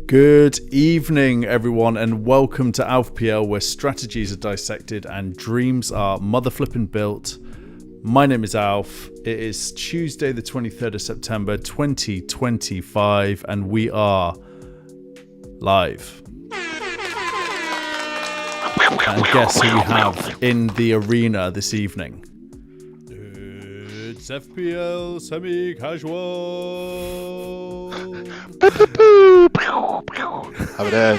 Good evening, everyone, and welcome to Alf PL, where strategies are dissected and dreams are mother flipping built. My name is Alf. It is Tuesday, the 23rd of September, 2025, and we are live. And guess who we have in the arena this evening? It's FPL semi-casual. How it in?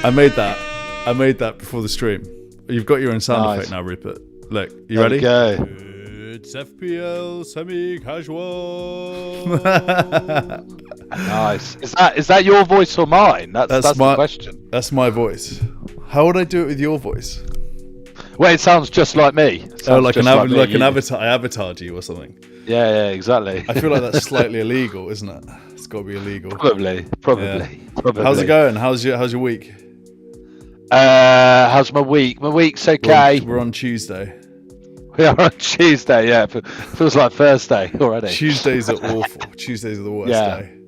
I made that before the stream. You've got your own sound effect now, Rupert. Look, you ready? Go. It's FPL semi-casual. Nice. Is that your voice or mine? That's the question. That's my voice. How would I do it with your voice? Well, it sounds just like me. Like an avatar. I avatared you or something. Yeah, exactly. I feel like that's slightly illegal, isn't it? It's got to be illegal. Probably. How's it going? How's your week? How's my week? My week's okay. We're on Tuesday. We are on Tuesday. Yeah, feels like Thursday already. Tuesdays are awful. Tuesdays are the worst day.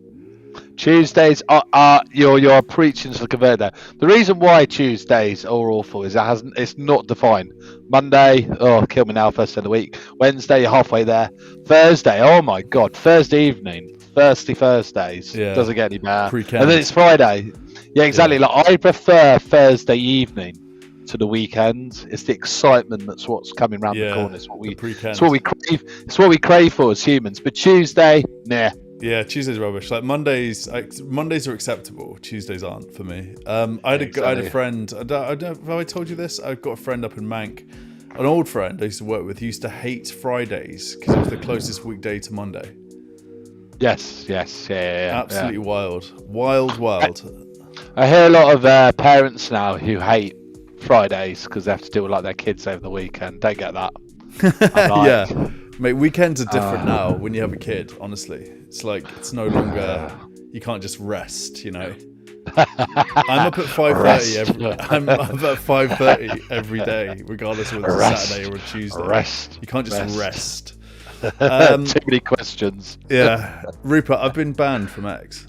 Tuesdays are you're preaching to the converter. The reason why Tuesdays are awful is it's not defined. Monday, kill me now, first day of the week. Wednesday, you're halfway there. Thursday, oh my god, Thursday evening, Thursdays doesn't get any better. Pre-Kent. And then it's Friday. Yeah, exactly. Yeah. Like I prefer Thursday evening to the weekend. It's the excitement that's what's coming around the corner. It's what we crave. It's what we crave for as humans. But Tuesday, nah. Yeah, Tuesday's rubbish. Like Mondays are acceptable. Tuesdays aren't for me. I had a friend. I don't know if I told you this. I've got a friend up in Mank, an old friend I used to work with. He used to hate Fridays because it was the closest weekday to Monday. Yes, yeah. Absolutely wild. I hear a lot of parents now who hate Fridays because they have to deal with like their kids over the weekend. Don't get that. Yeah. Mate, weekends are different now when you have a kid, honestly. It's like, it's no longer, you can't just rest, you know. I'm up at 5:30 I'm up at 5:30 every day, regardless of whether it's Saturday or a Tuesday. You can't just rest. Too many questions. Yeah. Rupert, I've been banned from X.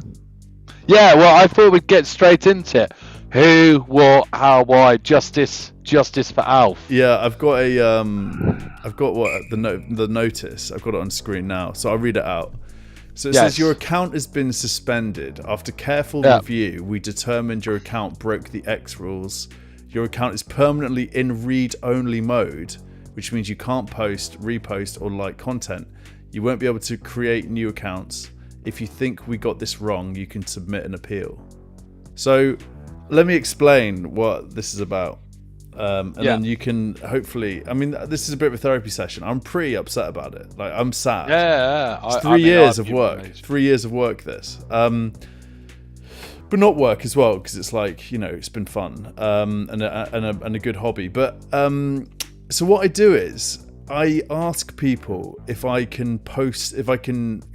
Yeah, well, I thought we'd get straight into it. Who, what, how, why, justice for Alf. Yeah, I've got the notice. I've got it on screen now, so I'll read it out. So it says your account has been suspended. After careful review, we determined your account broke the X rules. Your account is permanently in read-only mode, which means you can't post, repost, or like content. You won't be able to create new accounts. If you think we got this wrong, you can submit an appeal. So let me explain what this is about. Then you can hopefully, I mean, this is a bit of a therapy session. I'm pretty upset about it. Like, I'm sad. Yeah. It's 3 years of work. 3 years of work, this. But not work as well, because it's like, you know, it's been fun and a good hobby. But so what I do is I ask people if I can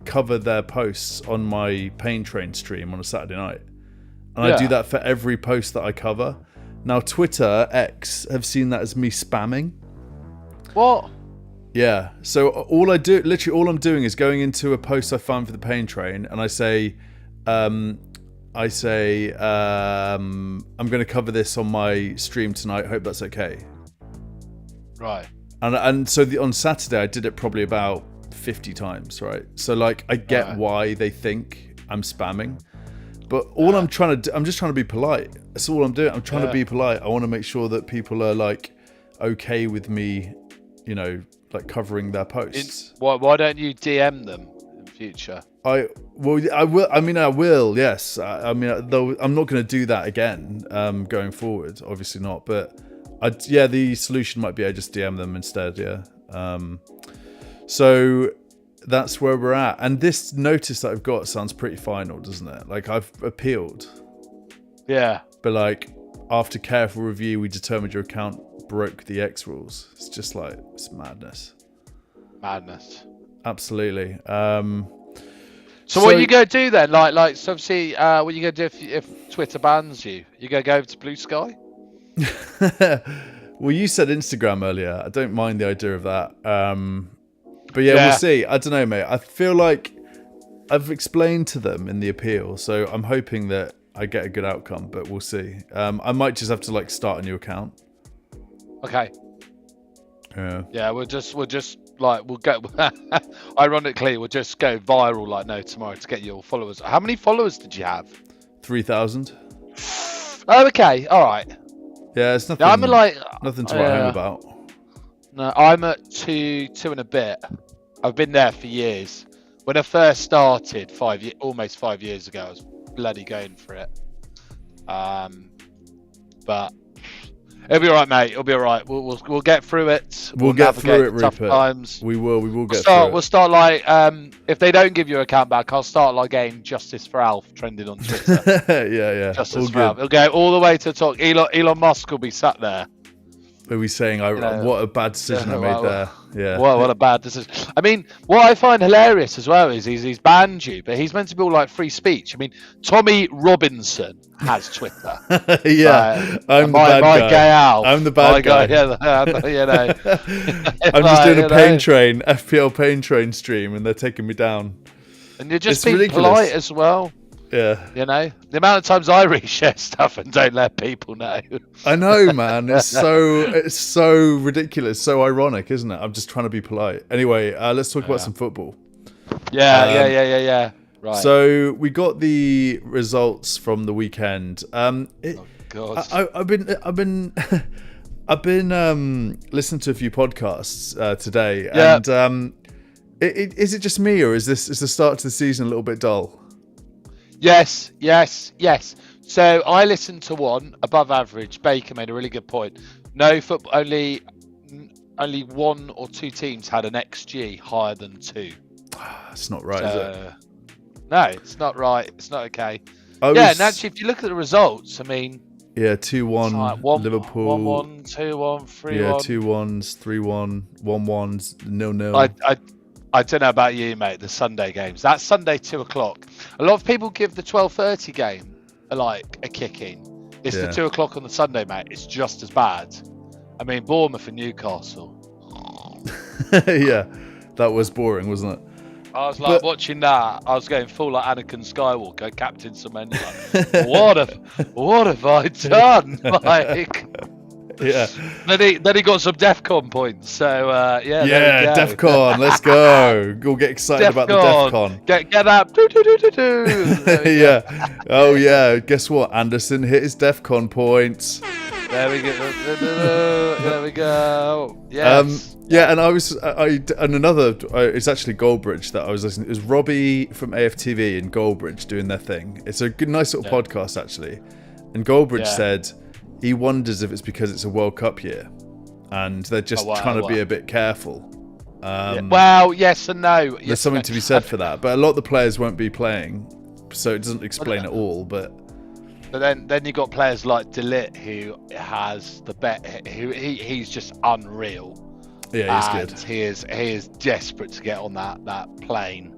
cover their posts on my Pain Train stream on a Saturday night. And I do that for every post that I cover. Now, Twitter, X, have seen that as me spamming. What? Yeah. So all I'm doing is going into a post I found for the Pain Train, and I say, I'm going to cover this on my stream tonight. Hope that's okay. Right. And so on Saturday, I did it probably about 50 times, right? So, like, I get why they think I'm spamming. But all I'm trying to do, I'm just trying to be polite. That's all I'm doing. I'm trying to be polite. I want to make sure that people are like okay with me, you know, like covering their posts. Why don't you DM them in future? I will. I mean, I will. Yes. I mean, though I'm not going to do that again going forward. Obviously not. But the solution might be I just DM them instead. Yeah. So that's where we're at. And this notice that I've got sounds pretty final, doesn't it? Like, I've appealed. Yeah. But like, after careful review, we determined your account broke the X rules. It's just like, it's madness. Absolutely. So what are you going to do then? Like, so obviously, what are you going to do if Twitter bans you? You going to go over to Blue Sky? Well, you said Instagram earlier. I don't mind the idea of that. But we'll see. I don't know, mate. I feel like I've explained to them in the appeal, so I'm hoping that I get a good outcome, but we'll see. I might just have to like start a new account. Okay. Yeah. We'll just like we'll go. Ironically, we'll just go viral like no tomorrow to get your followers. How many followers did you have? 3,000. Oh, okay, all right. Yeah, it's nothing. I'm like nothing to write home about. No, I'm at two and a bit. I've been there for years. When I first started almost 5 years ago, I was bloody going for it. But it'll be all right, mate. It'll be all right. We'll get through it. We'll get through it, tough Rupert. times. We will get through it. We'll start like if they don't give you an account back, I'll start like getting Justice for Alf trending on Twitter. yeah. Justice for Alf. It'll go all the way to the top. Elon Musk will be sat there. Are we saying what a bad decision I made there? Yeah. What a bad decision. I mean, what I find hilarious as well is he's banned you, but he's meant to be all like free speech. I mean, Tommy Robinson has Twitter. Yeah, I'm the bad guy. Gay Alf. I'm the bad guy. You know. I'm just doing a pain train, FPL pain train stream, and they're taking me down. And you're just being polite as well. Yeah. You know, the amount of times I reshare stuff and don't let people know. I know, man. It's so ridiculous, so ironic, isn't it? I'm just trying to be polite. Anyway, let's talk about some football. Yeah. Right. So we got the results from the weekend. Oh God. I've been listening to a few podcasts today, and is it just me, or is the start to the season a little bit dull? Yes. So I listened to one above average. Baker made a really good point. No football. Only one or two teams had an XG higher than 2. It's not right, is it? No, it's not right. It's not okay. And actually, if you look at the results, I mean, 2-1 like Liverpool, 1-1, 2-1, 3-1. Yeah, 2-1s, 3-1, 1-1s, 0-0. I don't know about you, mate. The Sunday games. That Sunday 2:00. A lot of people give the 12:30 game like a kicking. It's the 2:00 on the Sunday, mate. It's just as bad. I mean, Bournemouth and Newcastle. Yeah, that was boring, wasn't it? I was like watching that. I was going full like Anakin Skywalker, Captain Semenya. Like, what have I done? Like. Yeah. Then he got some DEFCON points. So yeah, DEFCON. Let's go. We'll get excited about the DEFCON. Get up. Yeah. Oh yeah. Guess what? Anderson hit his DEFCON points. There we go. There we go. Yes. Yeah, and it's actually Goldbridge that I was listening. It was Robbie from AFTV and Goldbridge doing their thing. It's a good, nice little podcast actually. And Goldbridge said he wonders if it's because it's a World Cup year, and they're just trying to be a bit careful. Well, yes and no. There's something to be said for that, but a lot of the players won't be playing, so it doesn't explain it all. But then you got players like De Ligt who has the bet. He's just unreal. Yeah, he's good. He is desperate to get on that plane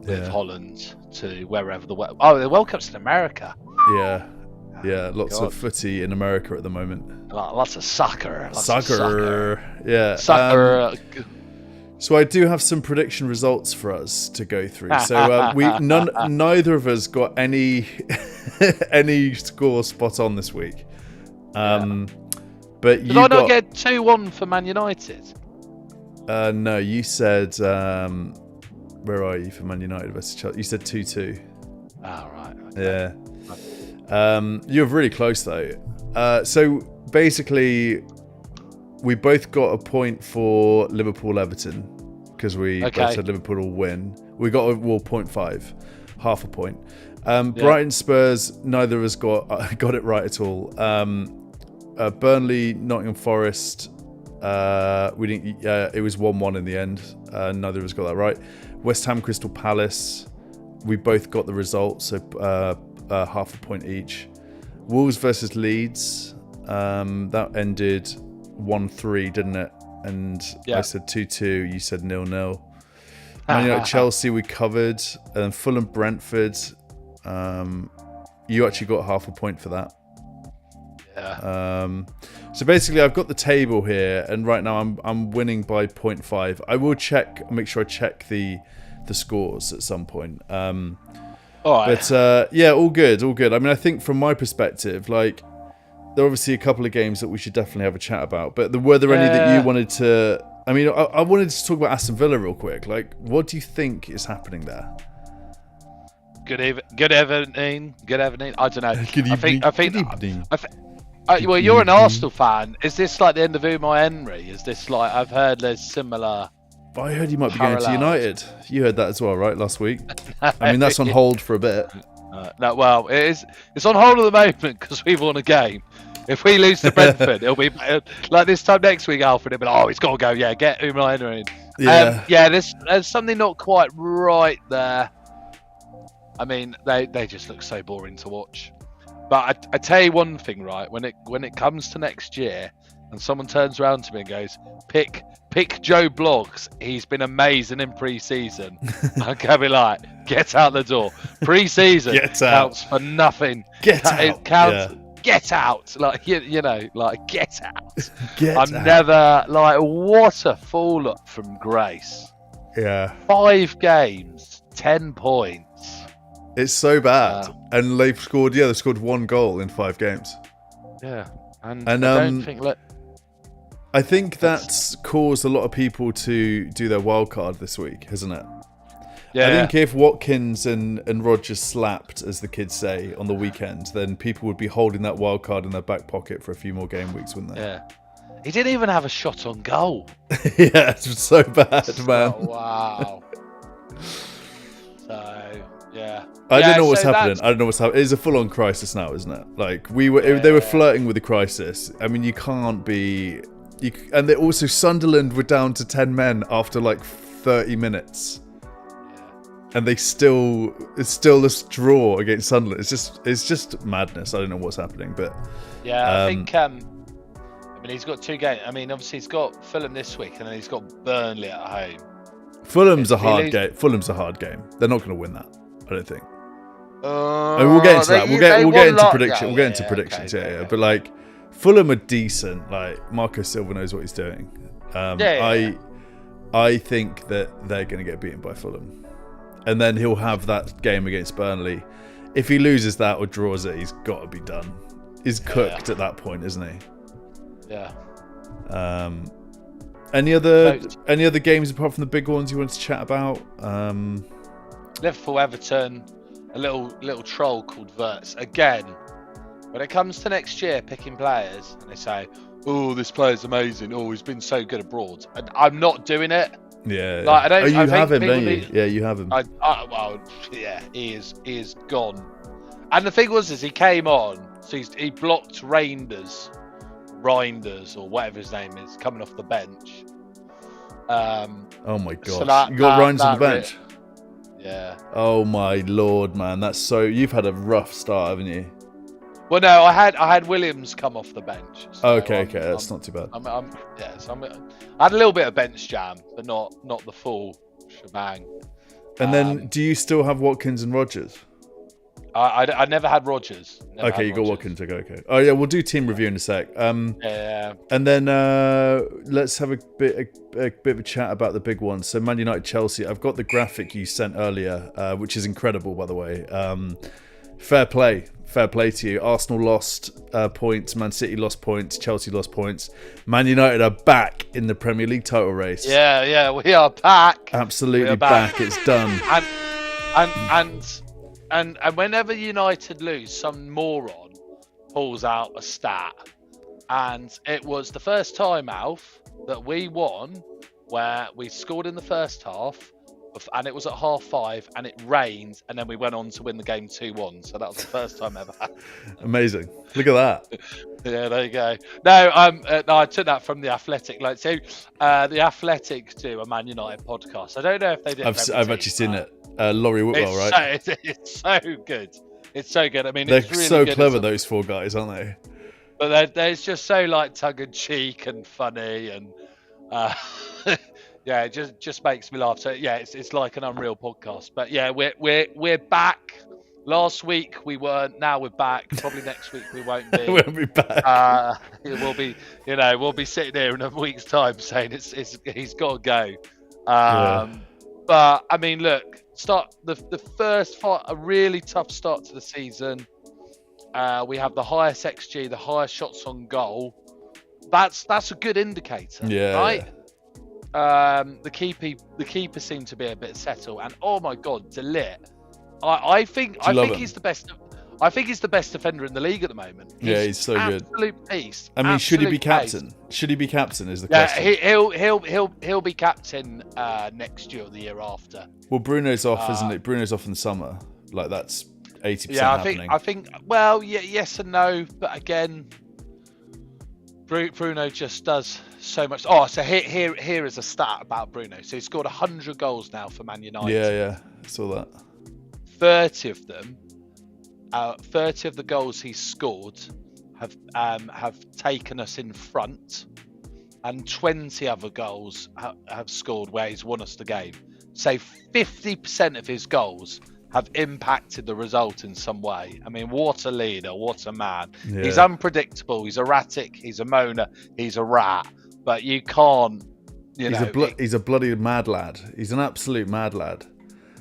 with Holland to wherever the World Cup's in America. Yeah, lots of footy in America at the moment. Lots of soccer. Yeah. Soccer. So I do have some prediction results for us to go through. So neither of us got any score spot on this week. But did I not get 2-1 for Man United? No, you said where are you for Man United versus Chelsea? You said 2-2. Oh, right. Okay. Yeah. You're really close though. So basically, we both got a point for Liverpool-Everton because we both said Liverpool will win. We got a 0.5, half a point. Brighton-Spurs, neither of us got it right at all. Burnley-Nottingham Forest, we didn't. It was 1-1 in the end. Neither of us got that right. West Ham-Crystal Palace, we both got the result. So. Half a point each. Wolves versus Leeds, that ended 1-3, didn't it? And I said 2-2, you said 0-0. Man United Chelsea we covered, and then Fulham Brentford, you actually got half a point for that. So basically I've got the table here, and right now I'm winning by 0.5. I will make sure I check the scores at some point. All right. But yeah, all good. I mean, I think from my perspective, like, there are obviously a couple of games that we should definitely have a chat about. But were there any that you wanted to? I mean, I wanted to talk about Aston Villa real quick. Like, what do you think is happening there? Good evening. I don't know. Good evening. Well, you're an Arsenal fan. Is this like the end of Unai Emery? Is this like, I've heard there's similar? I heard you might be going to United. You heard that as well, right? Last week. I mean, that's on hold for a bit. No, well, it's on hold at the moment because we've won a game. If we lose to Brentford, it'll be like this time next week, Alfred. It'll be like, oh, he's got to go. Yeah, get Unai Emery in. Yeah. There's something not quite right there. I mean, they just look so boring to watch. But I tell you one thing, right? When it comes to next year, and someone turns around to me and goes, pick Joe Bloggs. He's been amazing in pre-season. I'm gonna be like, get out the door. Pre-season counts for nothing. Get out. It counts. Yeah. Get out. Like you know, like get out. I'm never like, what a fall up from grace. Yeah. 5 games, 10 points. It's so bad, and they've scored 1 goal in 5 games. Yeah, and I don't think I think that's caused a lot of people to do their wildcard this week, hasn't it? Yeah. I think if Watkins and Rodgers slapped, as the kids say, on the weekend, then people would be holding that wildcard in their back pocket for a few more game weeks, wouldn't they? Yeah. He didn't even have a shot on goal. Yeah, it's so bad, man. Oh, wow. So, yeah. I don't know what's happening. It's a full-on crisis now, isn't it? Like, they were flirting with the crisis. I mean, you can't be... and they also, Sunderland were down to 10 men after like 30 minutes. And it's still this draw against Sunderland. It's just madness. I don't know what's happening, but yeah, I think. I mean, he's got 2 games. I mean, obviously he's got Fulham this week, and then he's got Burnley at home. Fulham's a hard game. Fulham's a hard game. They're not going to win that, I don't think. I mean, we'll get into that. We'll get into prediction. We'll get into predictions. Yeah. But like, Fulham are decent. Like, Marco Silva knows what he's doing. I think that they're going to get beaten by Fulham. And then he'll have that game against Burnley. If he loses that or draws it, he's got to be done. He's cooked at that point, isn't he? Yeah. Any other games apart from the big ones you want to chat about? Liverpool, Everton, a little troll called Verts. Again, when it comes to next year picking players, and they say, "Oh, this player's amazing. Oh, he's been so good abroad," and I'm not doing it. Yeah. Like, you have him, don't you? Yeah, you have him. Well, yeah, he is gone. And the thing was, he came on, so he blocked Reinders, or whatever his name is, coming off the bench. Oh my gosh. So you got Reinders on the bench? Yeah. Oh my lord, man. You've had a rough start, haven't you? Well, no, I had Williams come off the bench. So okay, that's not too bad. I had a little bit of bench jam, but not the full shebang. And then, do you still have Watkins and Rodgers? I never had Rodgers. Okay, you got Watkins. Okay. Oh yeah, we'll do team review in a sec. Yeah. And then let's have a bit of a chat about the big ones. So Man United, Chelsea. I've got the graphic you sent earlier, which is incredible, by the way. Fair play to you. Arsenal lost points, Man City lost points, Chelsea lost points. Man United are back in the Premier League title race. Yeah, we are back. Absolutely back. It's done. And whenever United lose, some moron pulls out a stat. And it was the first time, Alf, that we won where we scored in the first half, and it was at 5:30, and it rained, and then we went on to win the game 2-1. So that was the first time ever. Amazing! Look at that. Yeah, there you go. No, I took that from the Athletic. Like, so, the Athletic do a Man United podcast. I don't know if they did. I've actually seen it. Laurie Whitwell, right? It's so good. It's so good. I mean, they're it's really so good, clever, those 4 guys, aren't they? But they're just so like tongue in cheek and funny, and yeah, it just makes me laugh. So yeah, it's like an unreal podcast. But yeah, we're back. Last week we weren't. Now we're back. Probably next week we won't be. We'll be back. We'll be. We'll be sitting here in a week's time saying he's got to go. But I mean, look, the first fight, a really tough start to the season. We have the highest XG, the highest shots on goal. That's a good indicator, right? The keeper seemed to be a bit settled, and oh my god, Delit. I think he's the best. I think he's the best defender in the league at the moment. He's so good. Absolute beast. I mean, should he be captain? Should he be captain? Is the question. He'll be captain next year or the year after. Well, Bruno's off, isn't it? Bruno's off in the summer. Like that's 80% happening. I think. Well, yes and no, but again, Bruno just does so much. Oh, so here is a stat about Bruno. So he's scored 100 goals now for Man United. Yeah, I saw that. 30 of them. 30 of the goals he's scored have taken us in front, and 20 other goals have scored where he's won us the game. So 50% of his goals have impacted the result in some way. I mean, what a leader, what a man. Yeah. He's unpredictable, he's erratic, he's a moaner, he's a rat, but you can't, he's a bloody mad lad. He's an absolute mad lad.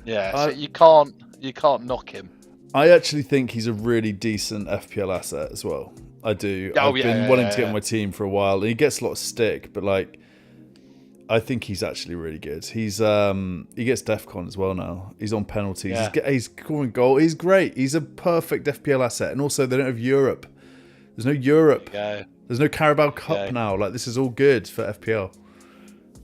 Yeah, so you can't knock him. I actually think he's a really decent FPL asset as well. I do. I've been wanting to get on my team for a while, and he gets a lot of stick, but like, I think he's actually really good. He's he gets DEFCON as well now. He's on penalties. Yeah. He's scoring goal. He's great. He's a perfect FPL asset, and also they don't have Europe. There's no Europe. There's no Carabao Cup now. Like, this is all good for FPL.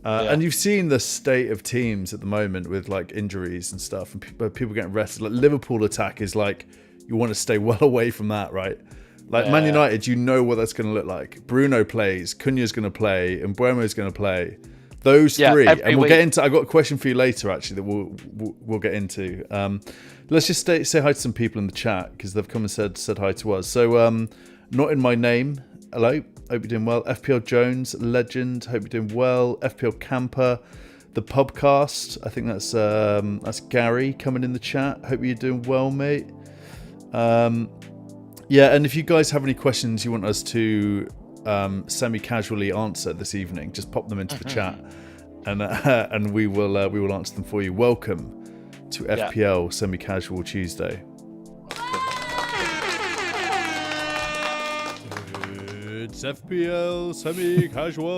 And you've seen the state of teams at the moment with like injuries and stuff, and people getting rested. Like Liverpool attack is like, you want to stay well away from that, right? Like Man United, you know what that's going to look like. Bruno plays, Cunha's going to play, and Mbuemo's going to play. Those three, and we'll get into. I got a question for you later, actually, that we'll get into. Let's just say hi to some people in the chat because they've come and said hi to us. So, not in my name. Hello, hope you're doing well. FPL Jones, legend. Hope you're doing well. FPL Camper, the Pubcast. I think that's Gary coming in the chat. Hope you're doing well, mate. Yeah, and if you guys have any questions you want us to semi-casually answer this evening, just pop them into the chat, and we will answer them for you. Welcome to FPL Semi-Casual Tuesday. It's FPL Semi-Casual.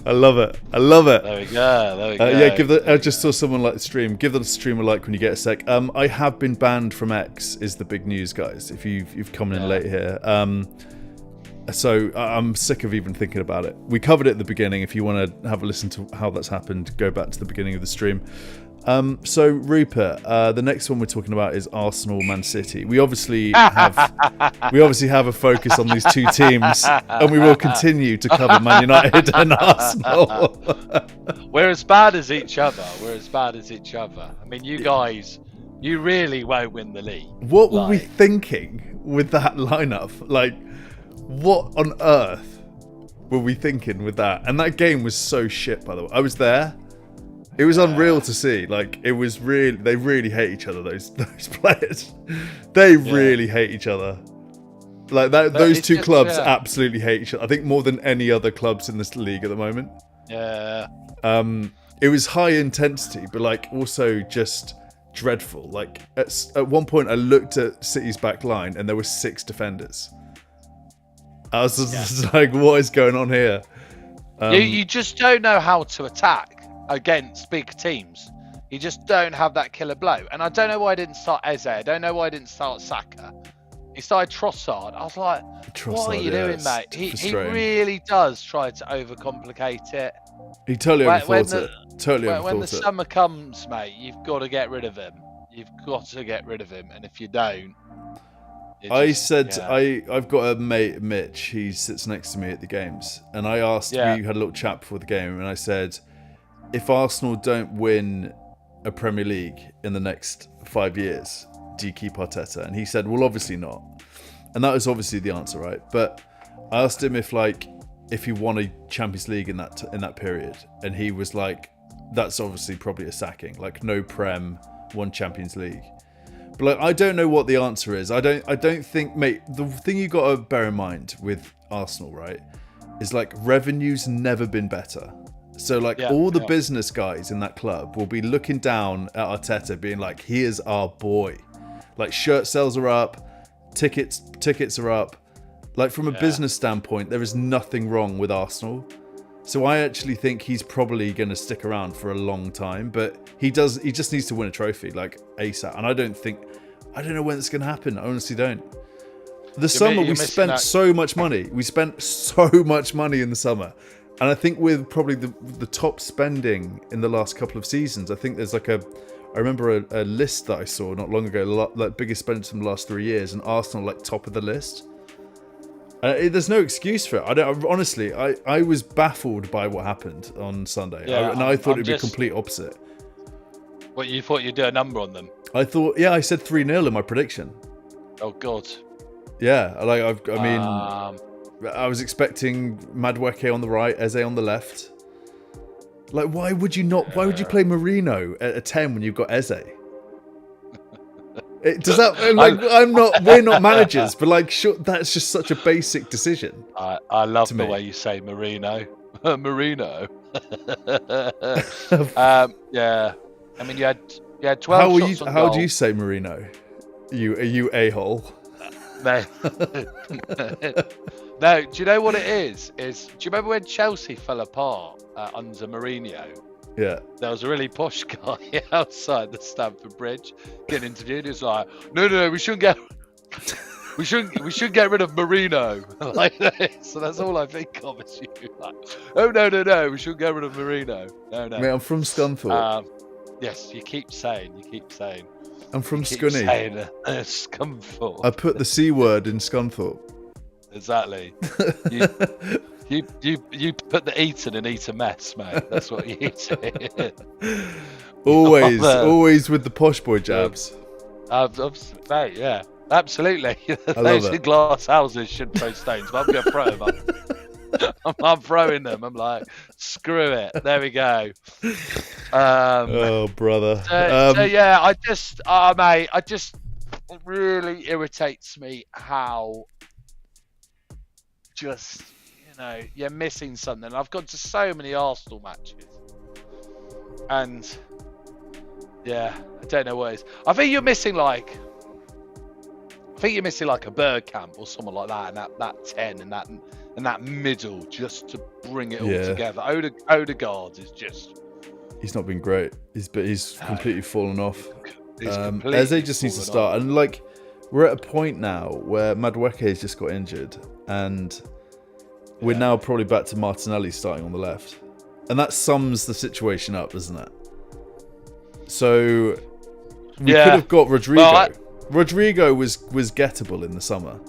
I love it. There we go. Yeah, I just saw someone like the stream. Give the stream a like when you get a sec. I have been banned from X, is the big news, guys. If you've come in late here. So I'm sick of even thinking about it. We covered it at the beginning. If you want to have a listen to how that's happened, go back to the beginning of the stream. So Rupert, the next one we're talking about is Arsenal Man City. We obviously have a focus on these two teams, and we will continue to cover Man United and Arsenal. We're as bad as each other. I mean, you guys, you really won't win the league. What were we thinking with that lineup? Like, what on earth were we thinking with that? And that game was so shit, by the way. I was there. It was unreal to see. Like, it was really, they really hate each other, those players. They really hate each other. Like, those two clubs absolutely hate each other. I think more than any other clubs in this league at the moment. Yeah. It was high intensity, but like also just dreadful. Like, at one point I looked at City's back line and there were 6 defenders. I was just like, what is going on here? You just don't know how to attack against big teams. You just don't have that killer blow. And I don't know why I didn't start Eze. I don't know why I didn't start Saka. He started Trossard. I was like, what are you doing, mate? He really does try to overcomplicate it. He totally overthought it. When the summer comes, mate, you've got to get rid of him. And if you don't... I've got a mate, Mitch. He sits next to me at the games. And I asked, we had a little chat before the game, and I said, if Arsenal don't win a Premier League in the next 5 years, do you keep Arteta? And he said, well, obviously not. And that was obviously the answer, right? But I asked him if he won a Champions League in that period, and he was like, that's obviously probably a sacking. Like, no Prem, one Champions League. But like, I don't know what the answer is. I don't think, mate. The thing you got to bear in mind with Arsenal, right, is like revenue's never been better. So like all the business guys in that club will be looking down at Arteta being like, he is our boy. Like shirt sales are up, tickets are up. Like from a business standpoint, there is nothing wrong with Arsenal. So I actually think he's probably going to stick around for a long time, but he just needs to win a trophy like ASAP. And I don't know when it's going to happen. I honestly don't. The summer we spent so much money. We spent so much money in the summer. And I think with probably the top spending in the last couple of seasons, I think there's like I remember a list that I saw not long ago, like biggest spenders in the last 3 years, and Arsenal like top of the list. There's no excuse for it. I was baffled by what happened on Sunday. I thought it'd be complete opposite. What, you thought you'd do a number on them? I thought, I said 3-0 in my prediction. Oh God. Yeah, I was expecting Madueke on the right, Eze on the left. Like, why would you play Merino at a 10 when you've got Eze? Does that we're not managers, but like, sure, that's just such a basic decision. I love the way you say Merino. Merino. Yeah. I mean, you had 12 shots on goal. How do you say Merino? Are you a-hole? No. No, do you know what it is? Do you remember when Chelsea fell apart under Mourinho? Yeah. There was a really posh guy outside the Stamford Bridge getting interviewed. He was like, no, we shouldn't get rid of Merino. Like that. So that's all I think of is you. Like, oh no, we shouldn't get rid of Merino. No. Mate, I'm from Scunthorpe. Yes, you keep saying. I'm from Scunny. Scunthorpe. I put the C word in Scunthorpe. Exactly. You put the Eton in Eton mess, mate. That's what you do. always with the posh boy jabs. Mate, yeah, absolutely. Those in glass houses should throw stones, but I'm going to throw them up. I'm throwing them. I'm like, screw it. There we go. Oh, brother. It really irritates me how just, you're missing something. I've gone to so many Arsenal matches. And, I don't know what it is. I think you're missing like a Bergkamp or someone like that, and that 10 and that middle just to bring it all together. Odegaard is just... He's not been great. He's completely fallen off. Eze just needs to start. And like, we're at a point now where Madueke has just got injured, and we're now probably back to Martinelli starting on the left. And that sums the situation up, doesn't it? So we could have got Rodrigo. Well, Rodrigo was gettable in the summer.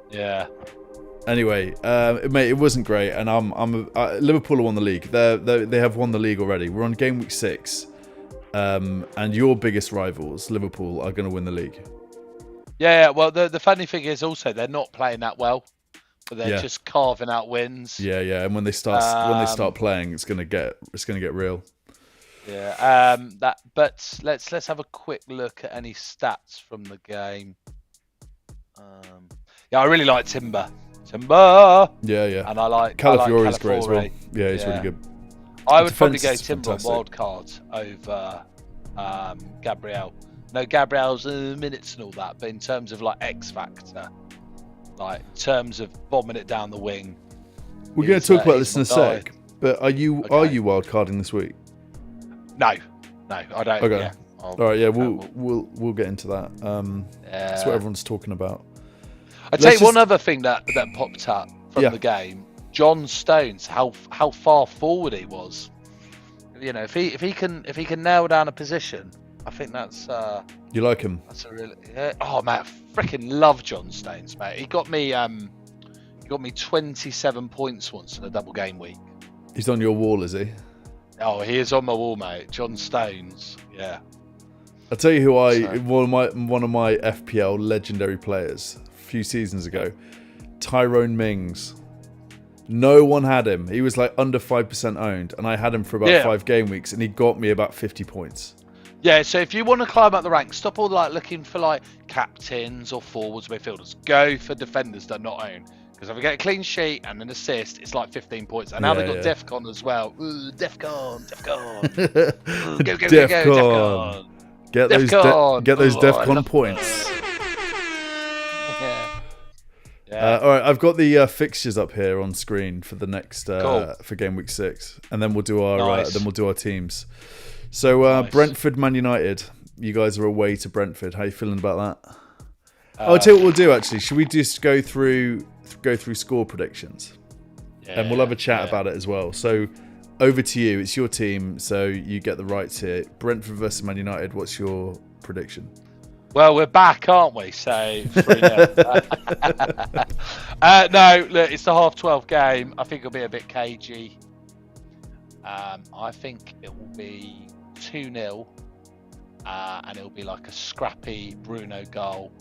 Yeah. Anyway, mate, it wasn't great, and Liverpool have won the league. They have won the league already. We're on game week 6, and your biggest rivals, Liverpool, are going to win the league. Yeah. Well, the funny thing is also they're not playing that well, but they're just carving out wins. Yeah. And when they start playing, it's going to get real. Yeah. But let's have a quick look at any stats from the game. I really like Timber. Yeah. And I like Calafiori is great as well. Yeah, he's really good. I would probably go Timber on Wildcards over Gabriel. No, Gabriel's minutes and all that, but in terms of like X factor, like in terms of bombing it down the wing. We're going to talk about this in a sec. But are you wildcarding this week? No, I don't. Okay. Yeah, all right. Yeah, we'll get into that. That's what everyone's talking about. I'll tell you one other thing that popped up from the game. John Stones, how far forward he was. If he can nail down a position, I think that's. You like him? That's a really. Oh man, I freaking love John Stones, mate. He got me 27 points once in a double game week. He's on your wall, is he? Oh, he is on my wall, mate. John Stones. Yeah. I'll tell you who one of my FPL legendary players a few seasons ago, Tyrone Mings. No one had him. He was like under 5% owned, and I had him for about 5 game weeks, and he got me about 50 points. Yeah, so if you want to climb up the ranks, stop all looking for captains or forwards, midfielders. Go for defenders that are not owned. Because if we get a clean sheet and an assist, it's like 15 points. And now they've got Defcon as well. Ooh, Defcon. Ooh, go, Defcon. Get those Defcon points. All right, I've got the fixtures up here on screen for the next for game week 6, and then we'll do our teams. So Brentford, Man United. You guys are away to Brentford. How are you feeling about that? I'll tell you what we'll do. Actually, should we just go through score predictions, and we'll have a chat about it as well. So over to you. It's your team, so you get the rights here. Brentford versus Man United. What's your prediction? Well, we're back, aren't we? So 3-0. No, look, it's the 12:30 game. I think it'll be a bit cagey. I think it will be 2-0, and it'll be like a scrappy Bruno goal.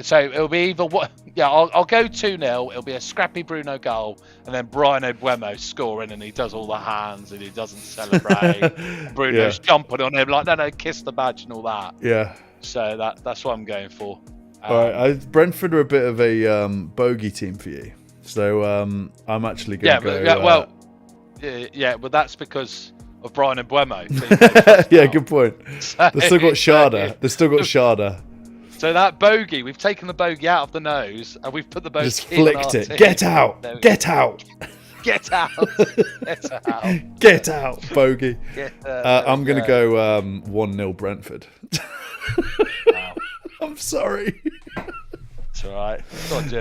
So it'll be either what? Yeah, I'll go 2-0. It'll be a scrappy Bruno goal, and then Brian Obwemo scoring, and he does all the hands, and he doesn't celebrate. Bruno's jumping on him like, no, kiss the badge and all that. Yeah. So that's what I'm going for. All right, Brentford are a bit of a bogey team for you, so I'm actually going to go. But that's because of Brian Obwemo. Yeah, good point. They've still got Sharda. So that bogey, we've taken the bogey out of the nose and we've put the bogey. Just flicked it. Get out! Get out! Get out! Get out! Get out, bogey. I'm going to go 1-0 Brentford. Wow. I'm sorry. It's all right.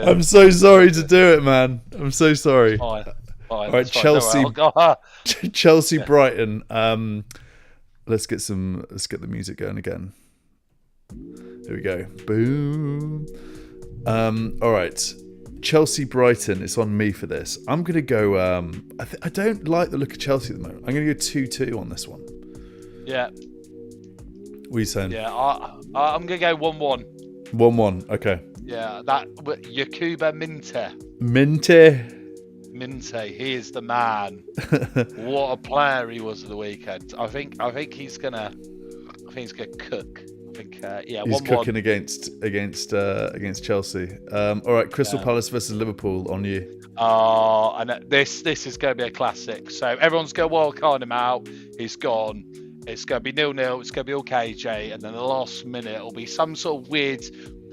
I'm so sorry to do it, man. I'm so sorry. Fine. All right, Chelsea. Chelsea, Brighton. Let's get the music going again. Here we go. Boom. All right. Chelsea, Brighton. It's on me for this. I'm going to go... I don't like the look of Chelsea at the moment. I'm going to go 2-2 on this one. Yeah. What are you saying? Yeah, I'm going to go 1-1. 1-1. Okay. Yeah, that... Yakuba Minte, he is the man. What a player he was at the weekend. I think he's gonna cook. He's 1-1. Cooking against Chelsea. All right, Crystal Palace versus Liverpool on you. And this is going to be a classic. So everyone's going to wildcard him out. He's gone. It's going to be 0-0. It's going to be all KJ, and then the last minute it'll be some sort of weird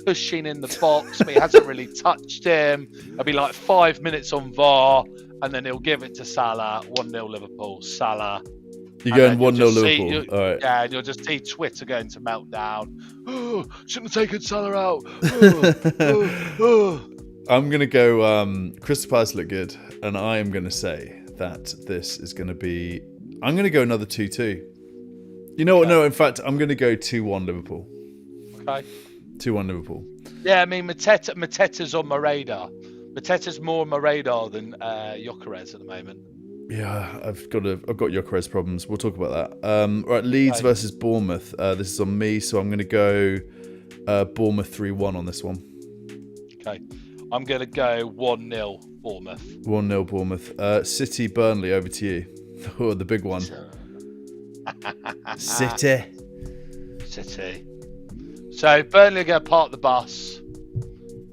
pushing in the box, but he hasn't really touched him. It'll be like 5 minutes on VAR, and then he'll give it to Salah. 1-0 Liverpool. Salah. You're going 1-0 Liverpool. All right. Yeah, and you'll just see Twitter going to meltdown. Oh, shouldn't have taken Salah out. I'm going to go Crystal Palace look good, and I am going to say that this is going to be... I'm going to go another 2-2. You know what? No, in fact, I'm going to go 2-1 Liverpool. Okay. 2-1 Liverpool. Yeah, I mean, Mateta's on my radar. Mateta's more on my radar than Gyökeres at the moment. Yeah, I've got Gyökeres problems. We'll talk about that. Right, Leeds versus Bournemouth. This is on me, so I'm going to go Bournemouth 3-1 on this one. Okay. I'm going to go 1-0 Bournemouth. 1-0 Bournemouth. City, Burnley, over to you. Oh, the big one. City. So Burnley are going to park the bus,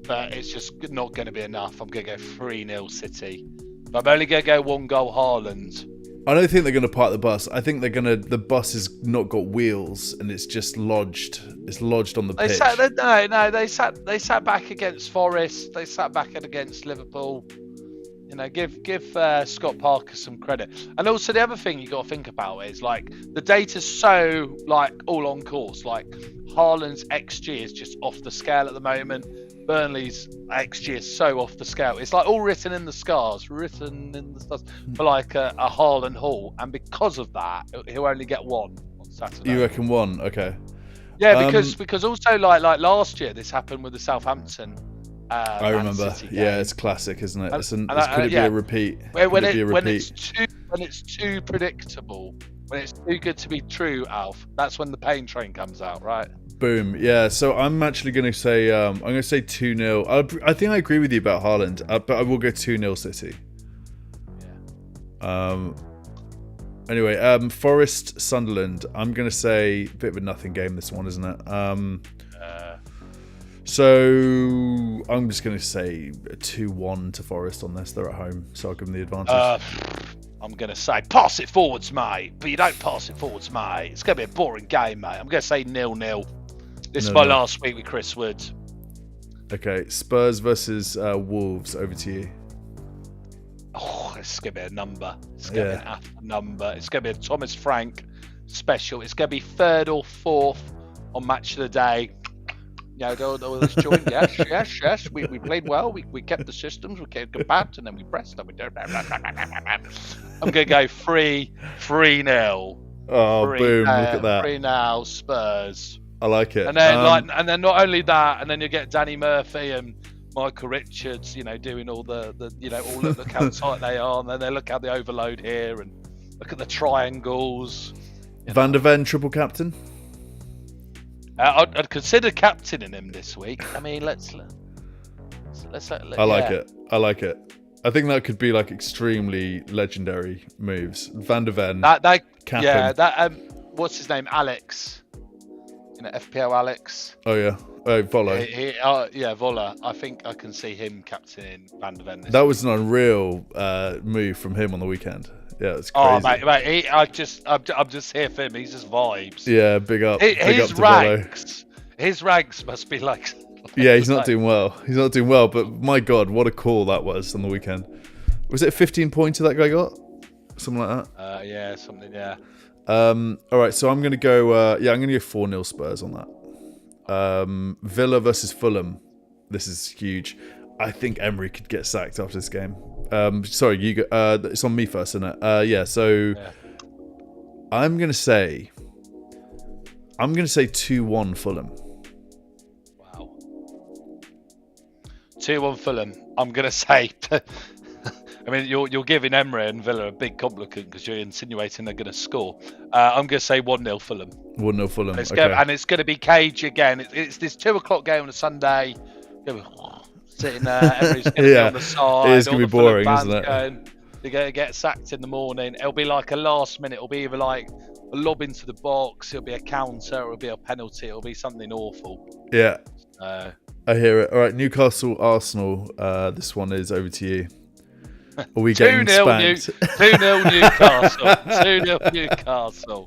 but it's just not going to be enough. I'm going to go 3-0 City. But I'm only going to go 1 goal Haaland. I don't think they're going to park the bus. I think the bus has not got wheels and it's just lodged. It's lodged on the pitch. They sat back against Forest. They sat back against Liverpool. You know, give Scott Parker some credit. And also the other thing you got to think about is like the data's so like all on course. Like Haaland's XG is just off the scale at the moment. Burnley's XG is so off the scale. It's like all written in the stars for like a Haaland haul. And because of that, he'll only get 1 on Saturday. You reckon 1? Okay. Yeah, because also like last year this happened with the Southampton. I remember. Yeah, it's classic, isn't it? Could it be a repeat? When it's too predictable, when it's too good to be true, Alf, that's when the pain train comes out, right? Boom. Yeah. So I'm actually going to say 2-0. I think I agree with you about Haaland, but I will go 2-0 City. Yeah. Anyway, Forest, Sunderland. I'm going to say a bit of a nothing game. This one, isn't it? So So I'm just going to say a 2-1 to Forest on this. They're at home, so I'll give them the advantage. I'm going to say pass it forwards, mate. But you don't pass it forwards, mate. It's going to be a boring game, mate. I'm going to say 0-0. This is my last week with Chris Wood. Okay, Spurs versus Wolves. Over to you. Oh, it's going to be a number. It's going to be an number. It's going to be a Thomas Frank special. It's going to be 3rd or 4th on Match of the Day. Yeah, let's join. Yes. We played well. We kept the systems. We kept compact, and then we pressed. And we did. I'm going to go 3-0. Oh, boom! Look at that. 3-0 Spurs. I like it. And then and then not only that, and then you get Danny Murphy and Michael Richards, doing all the look how tight they are, and then they look how they overload here, and look at the triangles. Van der Ven triple captain. I'd consider captaining him this week. I mean, let's. I like it. I like it. I think that could be like extremely legendary moves. Van der Ven. Captain. Yeah. What's his name? Alex. FPL Alex. Oh yeah. Oh, Vola. Vola. I think I can see him captaining Van der Ven. That was an unreal move from him on the weekend. Yeah, it's crazy. Oh mate, I'm just here for him. He's just vibes. Yeah, big up. His ranks must be like. Yeah, he's not doing well. He's not doing well. But my God, what a call that was on the weekend. Was it a 15-pointer that guy got? Something like that. Yeah, something. Yeah. All right, so I'm gonna go. I'm gonna go 4-0 Spurs on that. Villa versus Fulham. This is huge. I think Emery could get sacked after this game. Sorry, you go. It's on me first, isn't it? So I'm gonna say 2-1 Fulham. Wow. 2-1 Fulham. I'm gonna say. I mean, you're giving Emery and Villa a big compliment because you're insinuating they're going to score. I'm going to say 1-0 Fulham. 1-0 Fulham. And it's going to be cage again. It's this 2:00 game on a Sunday. Sitting there, Emery's going to be on the side. It is going to be boring, isn't it? They're going to get sacked in the morning. It'll be like a last minute. It'll be either like a lob into the box. It'll be a counter. It'll be a penalty. It'll be something awful. Yeah. I hear it. All right, Newcastle, Arsenal. This one is over to you. Are we getting spanked? 2-0 Newcastle. 2-0 Newcastle.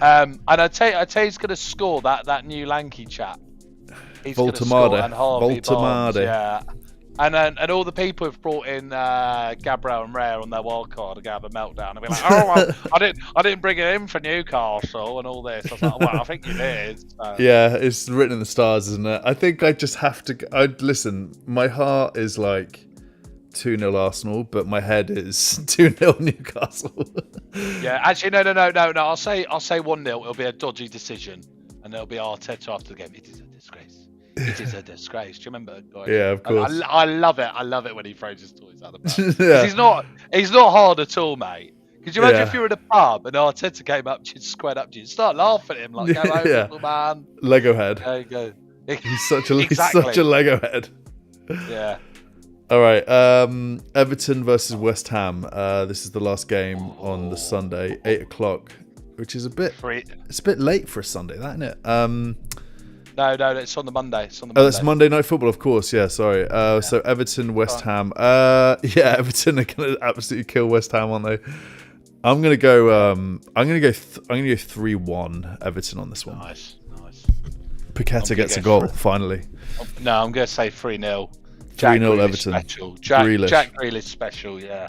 And I tell you, he's going to score that new lanky chap. He's going to score, and Harvey Barnes, yeah. And all the people who've brought in Gabriel and Rare on their wildcard are going to have a meltdown and be like, oh, well, I didn't bring it in for Newcastle and all this. I was like, well, I think you did. So. Yeah, it's written in the stars, isn't it? I think I just have to. Listen, my heart is like 2-0 Arsenal, but my head is 2-0 Newcastle. Yeah, actually, no. I'll say 1-0. It'll be a dodgy decision, and it'll be Arteta after the game. It is a disgrace. It is a disgrace. Do you remember? Yeah, of course. I love it. I love it when he throws his toys out the back. He's not hard at all, mate. Could you imagine if you were in a pub and Arteta came up to you, squared up to you, start laughing at him like, "Go over, little man." Lego head. There you go. He's such a Lego head. Yeah. All right, Everton versus West Ham. This is the last game on the Sunday, 8:00, which is it's a bit late for a Sunday, that, isn't it? No, it's on the Monday. Oh, that's Monday Night Football, of course. Yeah, sorry. So Everton, West Ham. Everton are gonna absolutely kill West Ham, aren't they? I'm gonna go 3-1 Everton on this one. Nice. Paqueta gets a goal finally. No, I'm gonna say 3-0. 3-0 Everton. Special. Jack Grealish special, yeah.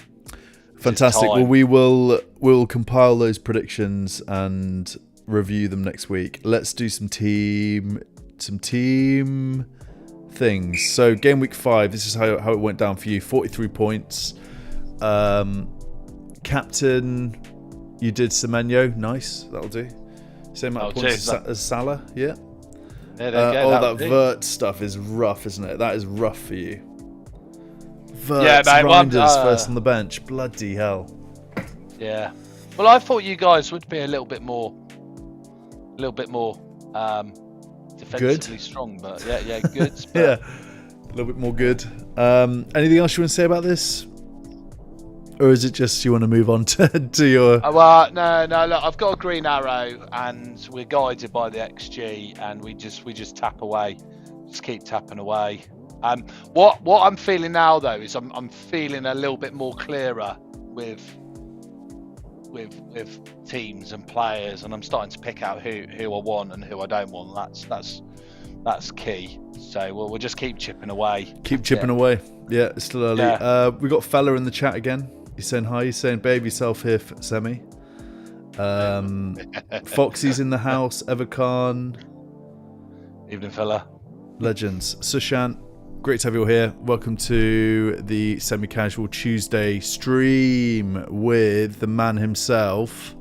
Fantastic. Well, we'll compile those predictions and review them next week. Let's do some team things. So game week 5, this is how it went down for you. 43 points. Captain, you did Semenyo. Nice. That'll do. Same amount of points as Salah. Yeah. That vert stuff is rough, isn't it? That is rough for you. Vert grinders first on the bench. Bloody hell. Yeah. Well, I thought you guys would be a little bit more defensively strong, but yeah, good. Yeah, a little bit more good. Anything else you want to say about this? Or is it just you want to move on to your... Well, no, look, I've got a green arrow and we're guided by the XG and we just tap away. Just keep tapping away. What I'm feeling now though is I'm feeling a little bit more clearer with teams and players, and I'm starting to pick out who I want and who I don't want. That's key. So we'll just keep chipping away. Keep chipping away. Yeah, it's still early. Yeah. We got Fella in the chat again. He's saying hi. He's saying babe yourself here, Semi. Foxy's in the house. Evercon. Evening, Fella. Legends. Sushant, great to have you all here. Welcome to the semi-casual Tuesday stream with the man himself.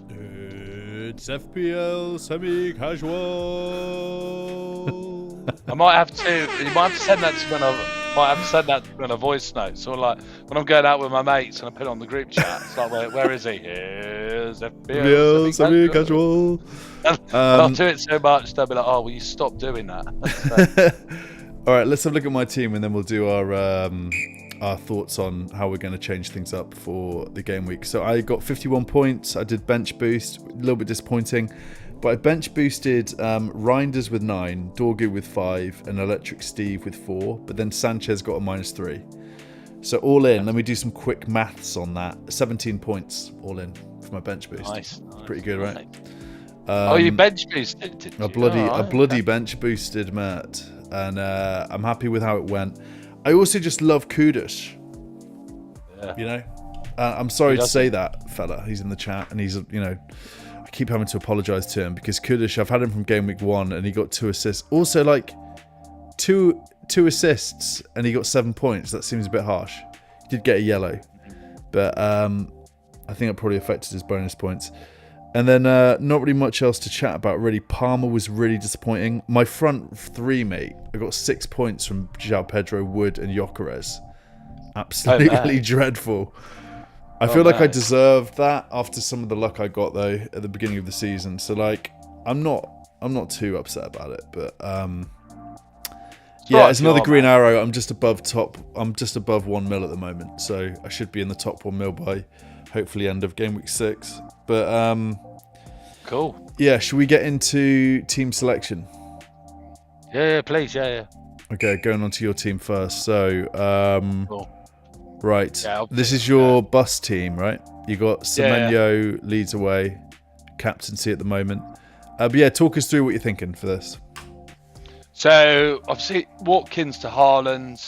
It's FPL semi-casual. You might have to send that to me on a voice note. So like when I'm going out with my mates and I put it on the group chat, it's like, where is he? Here's FPL semi-casual. I'll do it so much they'll be like, oh, will you stop doing that? All right, let's have a look at my team and then we'll do our thoughts on how we're going to change things up for the game week. So I got 51 points. I did bench boost, a little bit disappointing, but I bench boosted Reinders with 9, Dorgu with 5, and Electric Steve with 4, but then Sanchez got a -3. So all in, let me do some quick maths on that. 17 points all in for my bench boost. Nice. Pretty good, right? You bench boosted, did you? A bloody bench boosted, Matt. And I'm happy with how it went. I also just love Kudus. Yeah. You know? I'm sorry to say that, fella. He's in the chat and he's, you know, I keep having to apologise to him because Kudus, I've had him from game week 1 and he got 2 assists. Also, like, two assists and he got 7 points. That seems a bit harsh. He did get a yellow. But I think it probably affected his bonus points. And then not really much else to chat about, really. Palmer was really disappointing. My front 3, mate, I got 6 points from João Pedro, Wood, and Gyökeres. Absolutely dreadful. I feel like I deserved that after some of the luck I got, though, at the beginning of the season. So, like, I'm not too upset about it. But, yeah, it's another green arrow. I'm just above 1 mil at the moment. So I should be in the top 1 mil by hopefully end of game week 6. But cool. Yeah, should we get into team selection? Yeah, please, yeah. Okay, going on to your team first. So, cool. Right, this is your bus team, right? You got Semenyo leads away, captaincy at the moment. But yeah, talk us through what you're thinking for this. So obviously Watkins to Haaland,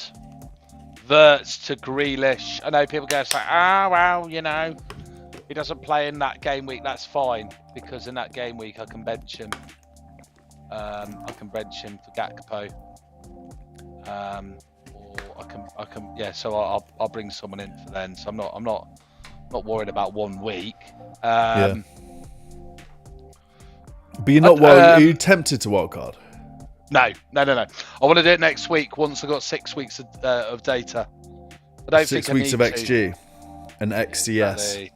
Wirtz to Grealish. I know people go say, well, you know, he doesn't play in that game week. That's fine because in that game week I can bench him. I can bench him for Gakpo. Or I can. Yeah. So I'll bring someone in for then. So I'm not worried about 1 week. But you're not worried. Are you tempted to wildcard? No. I want to do it next week once I've got 6 weeks of data. I don't 6 think weeks I of need XG and XCS.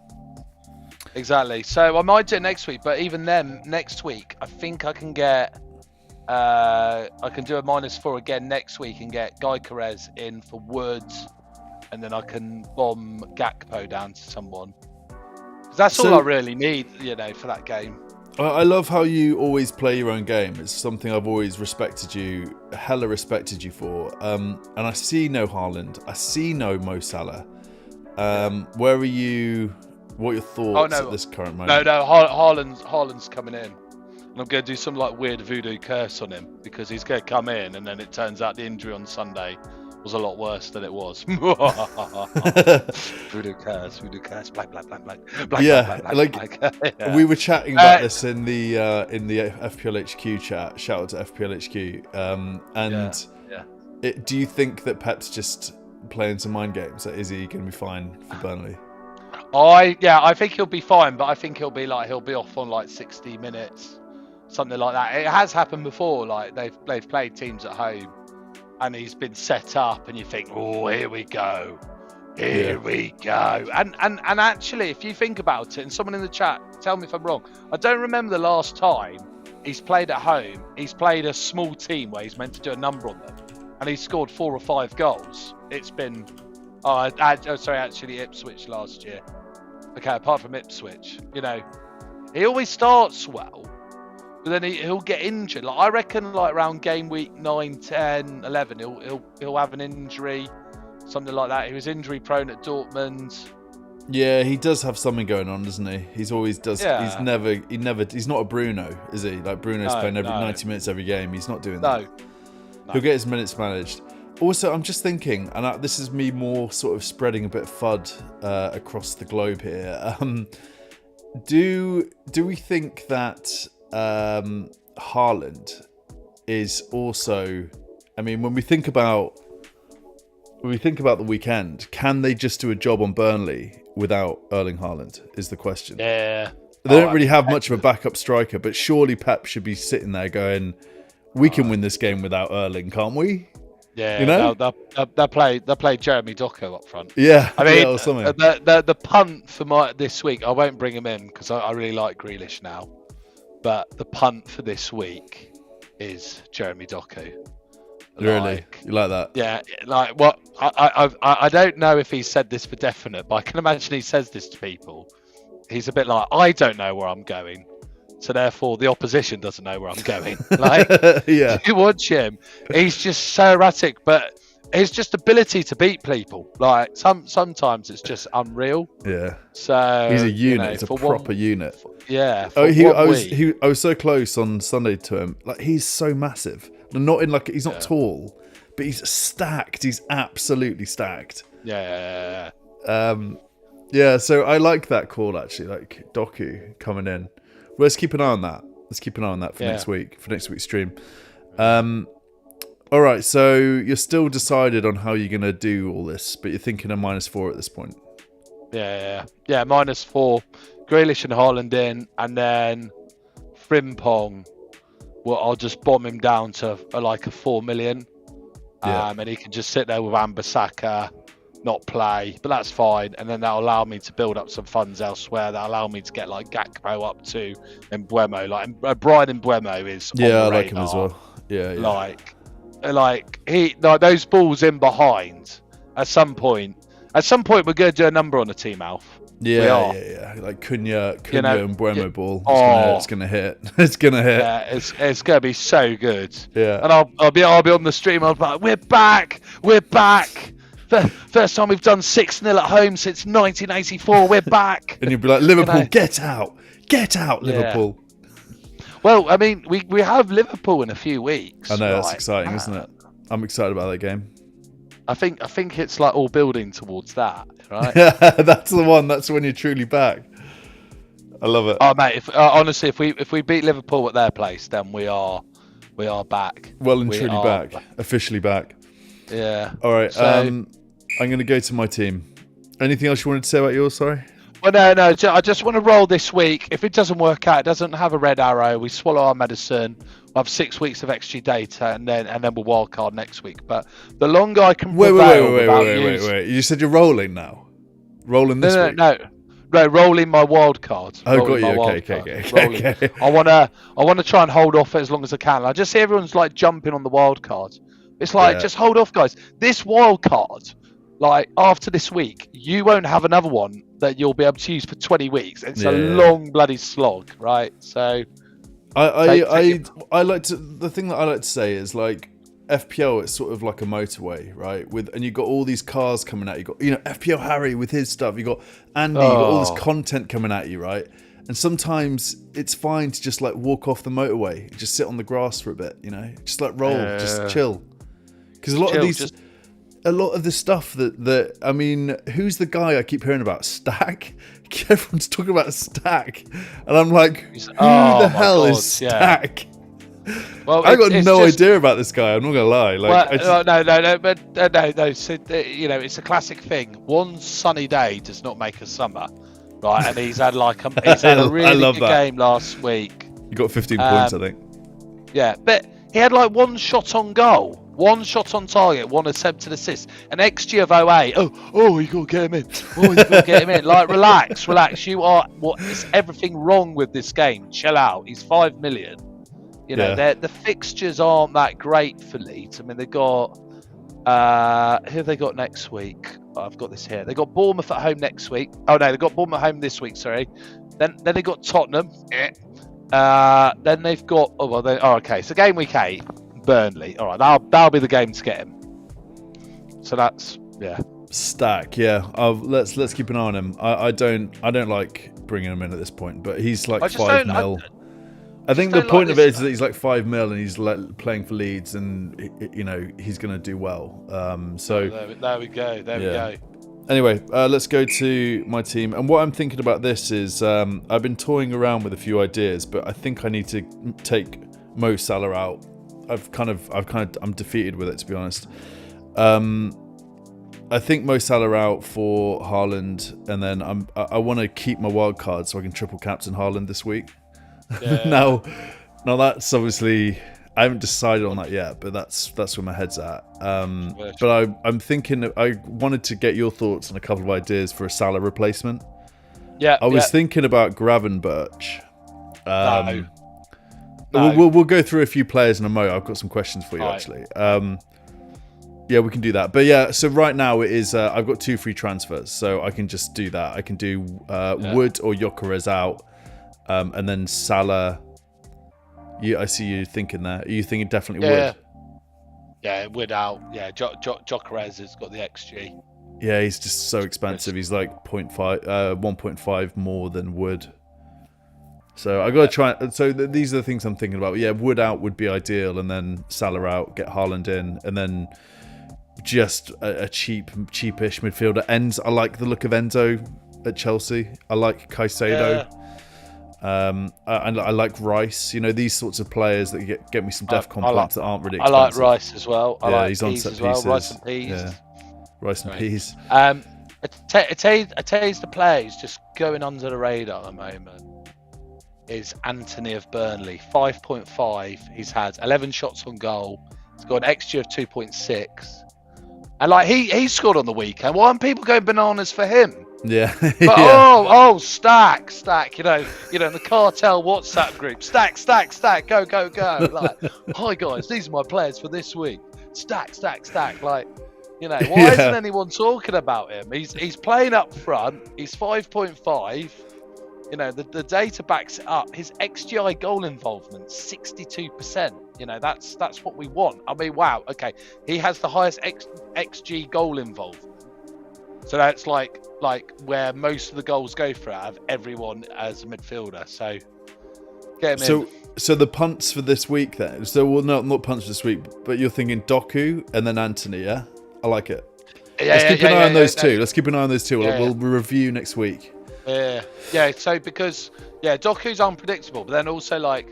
Exactly. So I might do it next week, but even then, next week, I think I can get. I can do a -4 again next week and get Gyökeres in for Woods, and then I can bomb Gakpo down to someone. Because that's all I really need, you know, for that game. I love how you always play your own game. It's something I've always respected you for. And I see no Haaland. I see no Mo Salah. Where are you? What are your thoughts at this current moment? No. Haaland's coming in. And I'm going to do some like weird voodoo curse on him because he's going to come in and then it turns out the injury on Sunday was a lot worse than it was. Voodoo curse, black. We were chatting about this in the FPL HQ chat. Shout out to FPL HQ. Do you think that Pep's just playing some mind games? Is he going to be fine for Burnley? I think he'll be fine, but I think he'll be off on like 60 minutes, something like that. It has happened before. Like they've played teams at home. And he's been set up, and you think, "Oh, here we go." And actually, if you think about it, and someone in the chat, tell me if I'm wrong. I don't remember the last time he's played at home. He's played a small team where he's meant to do a number on them, and he's scored 4 or 5 goals. It's been, actually Ipswich last year. Okay, apart from Ipswich, you know, he always starts well. but then he'll get injured. Like I reckon, like around game week 9, 10, 11, he'll have an injury, something like that. He was injury prone at Dortmund. Yeah, he does have something going on, doesn't he? He's always does. Yeah. He's not a Bruno, is he? Like Bruno's playing 90 minutes every game. He's not doing that. No. He'll get his minutes managed. Also, I'm just thinking, and this is me more sort of spreading a bit of FUD across the globe here. Do we think that Haaland is also? I mean, when we think about the weekend, can they just do a job on Burnley without Erling Haaland? Is the question. Yeah. They don't really have much of a backup striker, but surely Pep should be sitting there going, "We can win this game without Erling, can't we?" Yeah, you know, they'll play Jeremy Doku up front. Yeah, I mean, or something. The punt for this week, I won't bring him in because I really like Grealish now. But the punt for this week is Jeremy Doku. Really, you like that? Yeah, like what? I don't know if he said this for definite, but I can imagine he says this to people. He's a bit like, I don't know where I'm going. So therefore, the opposition doesn't know where I'm going. Like, yeah, you watch him; he's just so erratic, but his just ability to beat people. Like sometimes it's just unreal. Yeah. So he's a unit. He's a proper unit. Yeah. I was so close on Sunday to him. Like he's so massive. Not in like he's not tall, but he's stacked. He's absolutely stacked. Yeah. Yeah. So I like that call actually. Like Doku coming in. Well, let's keep an eye on that. For next week, for next week's stream. All right, so you're still decided on how you're going to do all this, but you're thinking of -4 at this point. Yeah, -4. Grealish and Haaland in, and then Frimpong. Well, I'll just bomb him down to like a 4 million. And he can just sit there with Ambasaka, not play, but that's fine. And then that'll allow me to build up some funds elsewhere. That'll allow me to get like Gakpo up to Mbeumo. Like Brian Mbeumo is on the I radar. like him as well. Yeah. Like those balls in behind. At some point we're going to do a number on the team, Alf. Yeah. Like Cunha and Mbeumo ball. It's gonna hit. It's gonna hit. Yeah, it's gonna be so good. Yeah. And I'll be on the stream. I'll be like, we're back. First time we've done 6-0 at home since 1984. We're back. And you'll be like, Liverpool, get out, Liverpool. Well, I mean, we have Liverpool in a few weeks. I know, that's exciting, isn't it? I'm excited about that game. I think it's like all building towards that, right? Yeah, that's the one. That's when you're truly back. I love it. Oh, mate! Honestly, if we beat Liverpool at their place, then we are back. Well and truly back. Officially back. Yeah. All right. So, I'm going to go to my team. Anything else you wanted to say about yours? Sorry. Well, no. I just want to roll this week. If it doesn't work out, it doesn't have a red arrow. We swallow our medicine. We'll have 6 weeks of XG data, and then we'll wildcard next week. But the longer I can wait. You said you're rolling now. Rolling this week. No. Rolling my wildcard. Oh, got you. Okay. I want to try and hold off as long as I can. I just see everyone's like jumping on the wildcard. It's like just hold off, guys. This wildcard, like after this week, you won't have another one that you'll be able to use for 20 weeks. It's a long bloody slog, right? So I like to. The thing that I like to say is like FPL. It's sort of like a motorway, right? And you got all these cars coming at you. Got FPL Harry with his stuff. You got Andy. You got all this content coming at you, right? And sometimes it's fine to just like walk off the motorway, just sit on the grass for a bit, just like roll, just chill. Because a lot of this stuff that I mean, who's the guy I keep hearing about? Stack. Everyone's talking about Stack, and I'm like, who the hell is Stack? Well, I got no idea about this guy. I'm not gonna lie. No. So, it's a classic thing. One sunny day does not make a summer, right? And he's had a really good game last week. You got 15 points, I think. Yeah, but he had like one shot on goal. One shot on target, one attempted assist, an XG of 08. Oh, you gotta get him in. Oh, you gotta get him in. Like, relax. Is everything wrong with this game? Chill out. He's 5 million. The fixtures aren't that great for Leeds. I mean, they got who have they got next week? I've got this here. They got Bournemouth at home next week. Oh no, they got Bournemouth at home this week. Sorry. Then they got Tottenham. Then they've got. Okay. So game week 8, Burnley. All right, that'll be the game to get him. So that's Stack. Yeah. Let's keep an eye on him. I don't like bringing him in at this point, but he's like 5 mil. I think the point of it is that he's like 5 mil and he's like playing for Leeds, and he's going to do well. So there we go. There we go. Anyway, let's go to my team. And what I'm thinking about this is I've been toying around with a few ideas, but I think I need to take Mo Salah out. I'm defeated with it, to be honest. I think Mo Salah out for Haaland, and then I want to keep my wild card so I can triple captain Haaland this week. Yeah. now that's obviously I haven't decided on that yet, but that's where my head's at. But I'm thinking I wanted to get your thoughts on a couple of ideas for a Salah replacement. Yeah, I was thinking about Gravenberch. No. We'll go through a few players in a moment. I've got some questions for you actually. Yeah, we can do that. But yeah, so right now it is. I've got 2 free transfers, so I can just do that. I can do Wood or Gyökeres out. And then Salah, I see you thinking there. Are you thinking definitely Wood? Yeah, Wood out. Yeah, Gyökeres has got the XG. Yeah, he's just so expensive. He's like 1.5 more than Wood. So I got to try. So these are the things I'm thinking about. Yeah, Wood out would be ideal, and then Salah out, get Haaland in, and then just a cheapish midfielder. I like the look of Enzo at Chelsea. I like Caicedo. Yeah. I like Rice. These sorts of players that get me some def points that aren't really expensive. I like Rice as well. He's on set pieces. Rice and Peas. Yeah. Rice and Peas. I tell you the player who's just going under the radar at the moment is Anthony of Burnley. 5.5. He's had 11 shots on goal. He's got an XG of 2.6. And he scored on the weekend. Why aren't people going bananas for him? Yeah. But, yeah. Stack. In the cartel WhatsApp group. Stack. Go. Hi guys, these are my players for this week. Stack. Why isn't anyone talking about him? He's playing up front. He's 5.5. The data backs it up. His XGI goal involvement, 62%. That's what we want. I mean, wow. Okay, he has the highest XG goal involvement. So that's like where most of the goals go for out of everyone as a midfielder. So get him in. So the punts for this week then. So not punts this week, but you're thinking Doku and then Anthony, yeah? I like it. Let's keep an eye on those two. Let's keep an eye on those two. We'll review next week. Yeah. So because Doku's unpredictable, but then also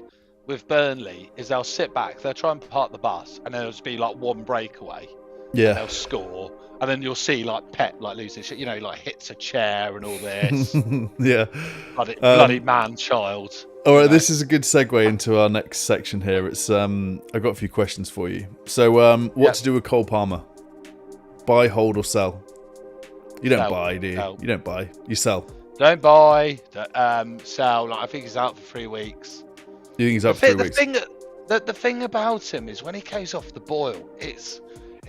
with Burnley is they'll sit back, they'll try and park the bus, and then it'll just be one breakaway. Yeah. And they'll score, and then you'll see Pep losing shit, hits a chair and all this. Yeah. Bloody man-child. All right, this is a good segue into our next section here. It's I've got a few questions for you. So what to do with Cole Palmer? Buy, hold, or sell? You don't buy, do you? No. You don't buy. You sell. Don't buy. Sell. I think he's out for 3 weeks. You think he's out for 3 weeks? The thing about him is when he goes off the boil, it's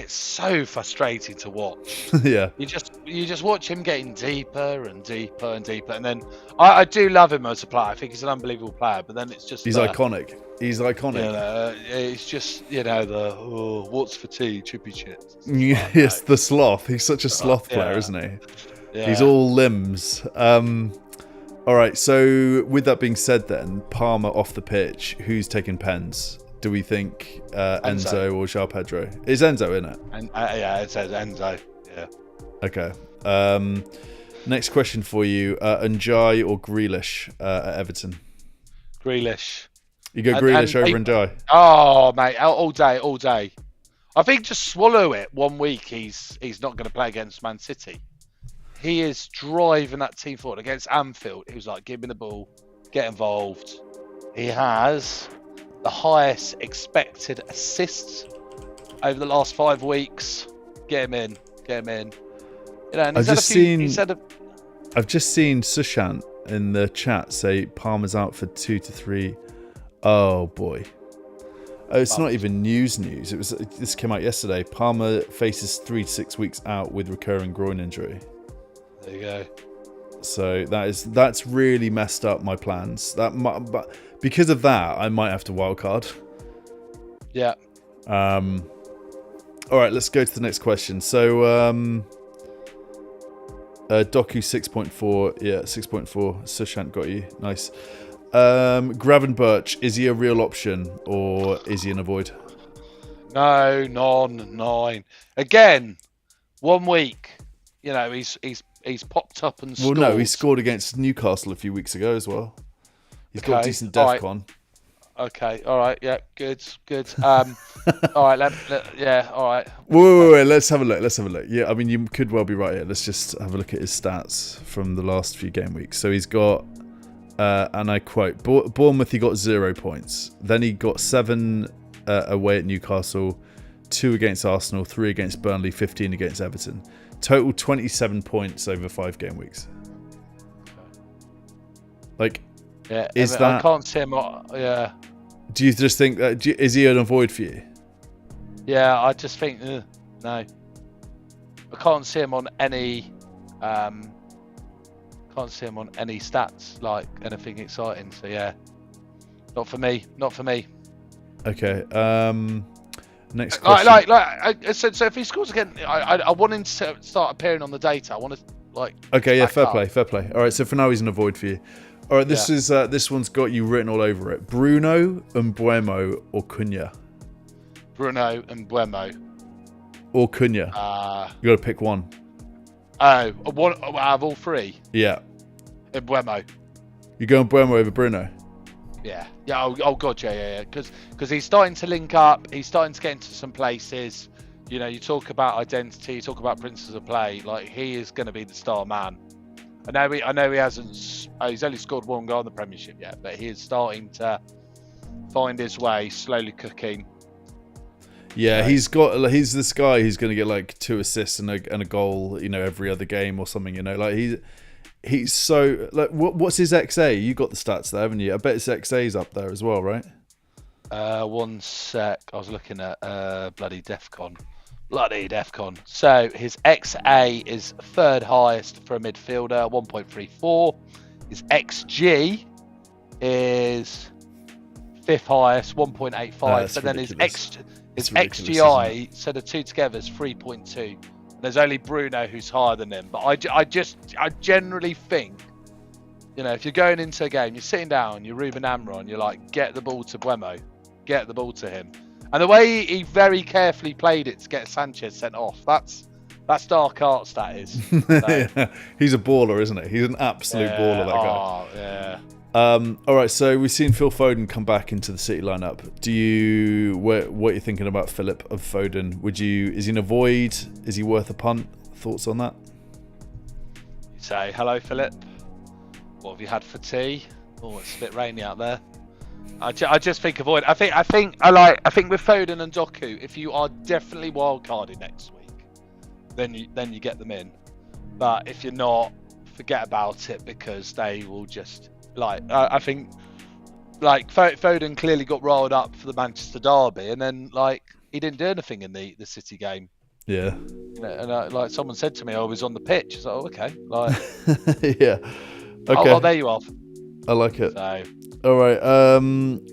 so frustrating to watch. Yeah. You just watch him getting deeper and deeper and deeper, and then I do love him as a player. I think he's an unbelievable player, but then it's just he's iconic. He's iconic. It's just what's for tea, chippy chips. Yes, the sloth. He's such a sloth player, isn't he? Yeah. He's all limbs. All right. So with that being said, then Palmer off the pitch. Who's taking pens? Do we think Enzo or João Pedro? Is Enzo in it? It says Enzo. Yeah. Okay. Next question for you: Njai or Grealish at Everton? Grealish. You go Grealish over Njai? Oh mate, all day. I think just swallow it. 1 week he's not going to play against Man City. He is driving that team forward against Anfield. He was give me the ball, get involved. He has the highest expected assists over the last 5 weeks. Get him in. And I've just seen Sushant in the chat say Palmer's out for 2 to 3. Oh boy. Oh, it's not even news. This came out yesterday. Palmer faces 3 to 6 weeks out with recurring groin injury. There you go. So that's really messed up my plans. But because of that, I might have to wildcard. Yeah. All right, let's go to the next question. So, Doku 6.4. Yeah, 6.4. Sushant got you. Nice. Gravenberch, is he a real option or is he an avoid? No, 9. Again, 1 week. You know, he's popped up and scored. Well, no, he scored against Newcastle a few weeks ago as well. He's got decent def con. Okay, all right, yeah, good. All right, yeah, all right. Wait, let's have a look. Yeah, I mean, you could well be right here. Let's just have a look at his stats from the last few game weeks. So he's got, and I quote, Bournemouth, he got 0 points. Then he got 7 away at Newcastle, 2 against Arsenal, 3 against Burnley, 15 against Everton. Total 27 points over 5 game weeks. Like, yeah, is I can't see him. Yeah. Do you just think that is he an avoid for you? Yeah, I just think no. I can't see him on any. Can't see him on any stats like anything exciting. So yeah, not for me. Okay. Next question. So if he scores again, I want him to start appearing on the data. I want to Okay, yeah, fair play. All right, so for now he's an avoid for you. All right, this one's got you written all over it. Bruno, Mbuemo, or Cunha? Bruno and Mbuemo. Or Cunha. You got to pick one. One out of all 3. Yeah. Mbuemo. You going Mbuemo over Bruno? Yeah. Oh god, yeah. Because he's starting to link up. He's starting to get into some places. You know, you talk about identity. You talk about principles of play. Like, he is going to be the star man. I know he hasn't. He's only scored 1 goal in the Premiership yet, but he is starting to find his way, slowly cooking. Yeah, he's this guy who's going to get like 2 assists and a goal, you know, every other game or something. You know, like he's so like what's his XA? You got the stats there, haven't you? I bet his XA's up there as well, right? 1 sec. I was looking at bloody DEFCON. So his XA is 3rd highest for a midfielder, 1.34. His XG is 5th highest, 1.85. But then ridiculous. his XGI, so the 2 together is 3.2. There's only Bruno who's higher than him. But I generally think, you know, if you're going into a game, you're sitting down, you're Ruben Amron, you're like, get the ball to Mbuemo, get the ball to him. And the way he very carefully played it to get Sanchez sent off, that's dark arts, that is. So, yeah. He's a baller, isn't he? He's an absolute baller, that guy. Oh, yeah. All right, so we've seen Phil Foden come back into the City lineup. What are you thinking about Philip of Foden? Is he an avoid? Is he worth a punt? Thoughts on that? Say hello, Philip. What have you had for tea? Oh, it's a bit rainy out there. I just think avoid. I think with Foden and Doku, if you are definitely wildcarding next week, then you get them in. But if you're not, forget about it, because they will just I think Foden clearly got rolled up for the Manchester derby, and then he didn't do anything in the City game. Yeah. You know, and someone said to me, I was on the pitch. I was like, oh, okay. Yeah. Okay. Oh, there you are. I like it. So. All right,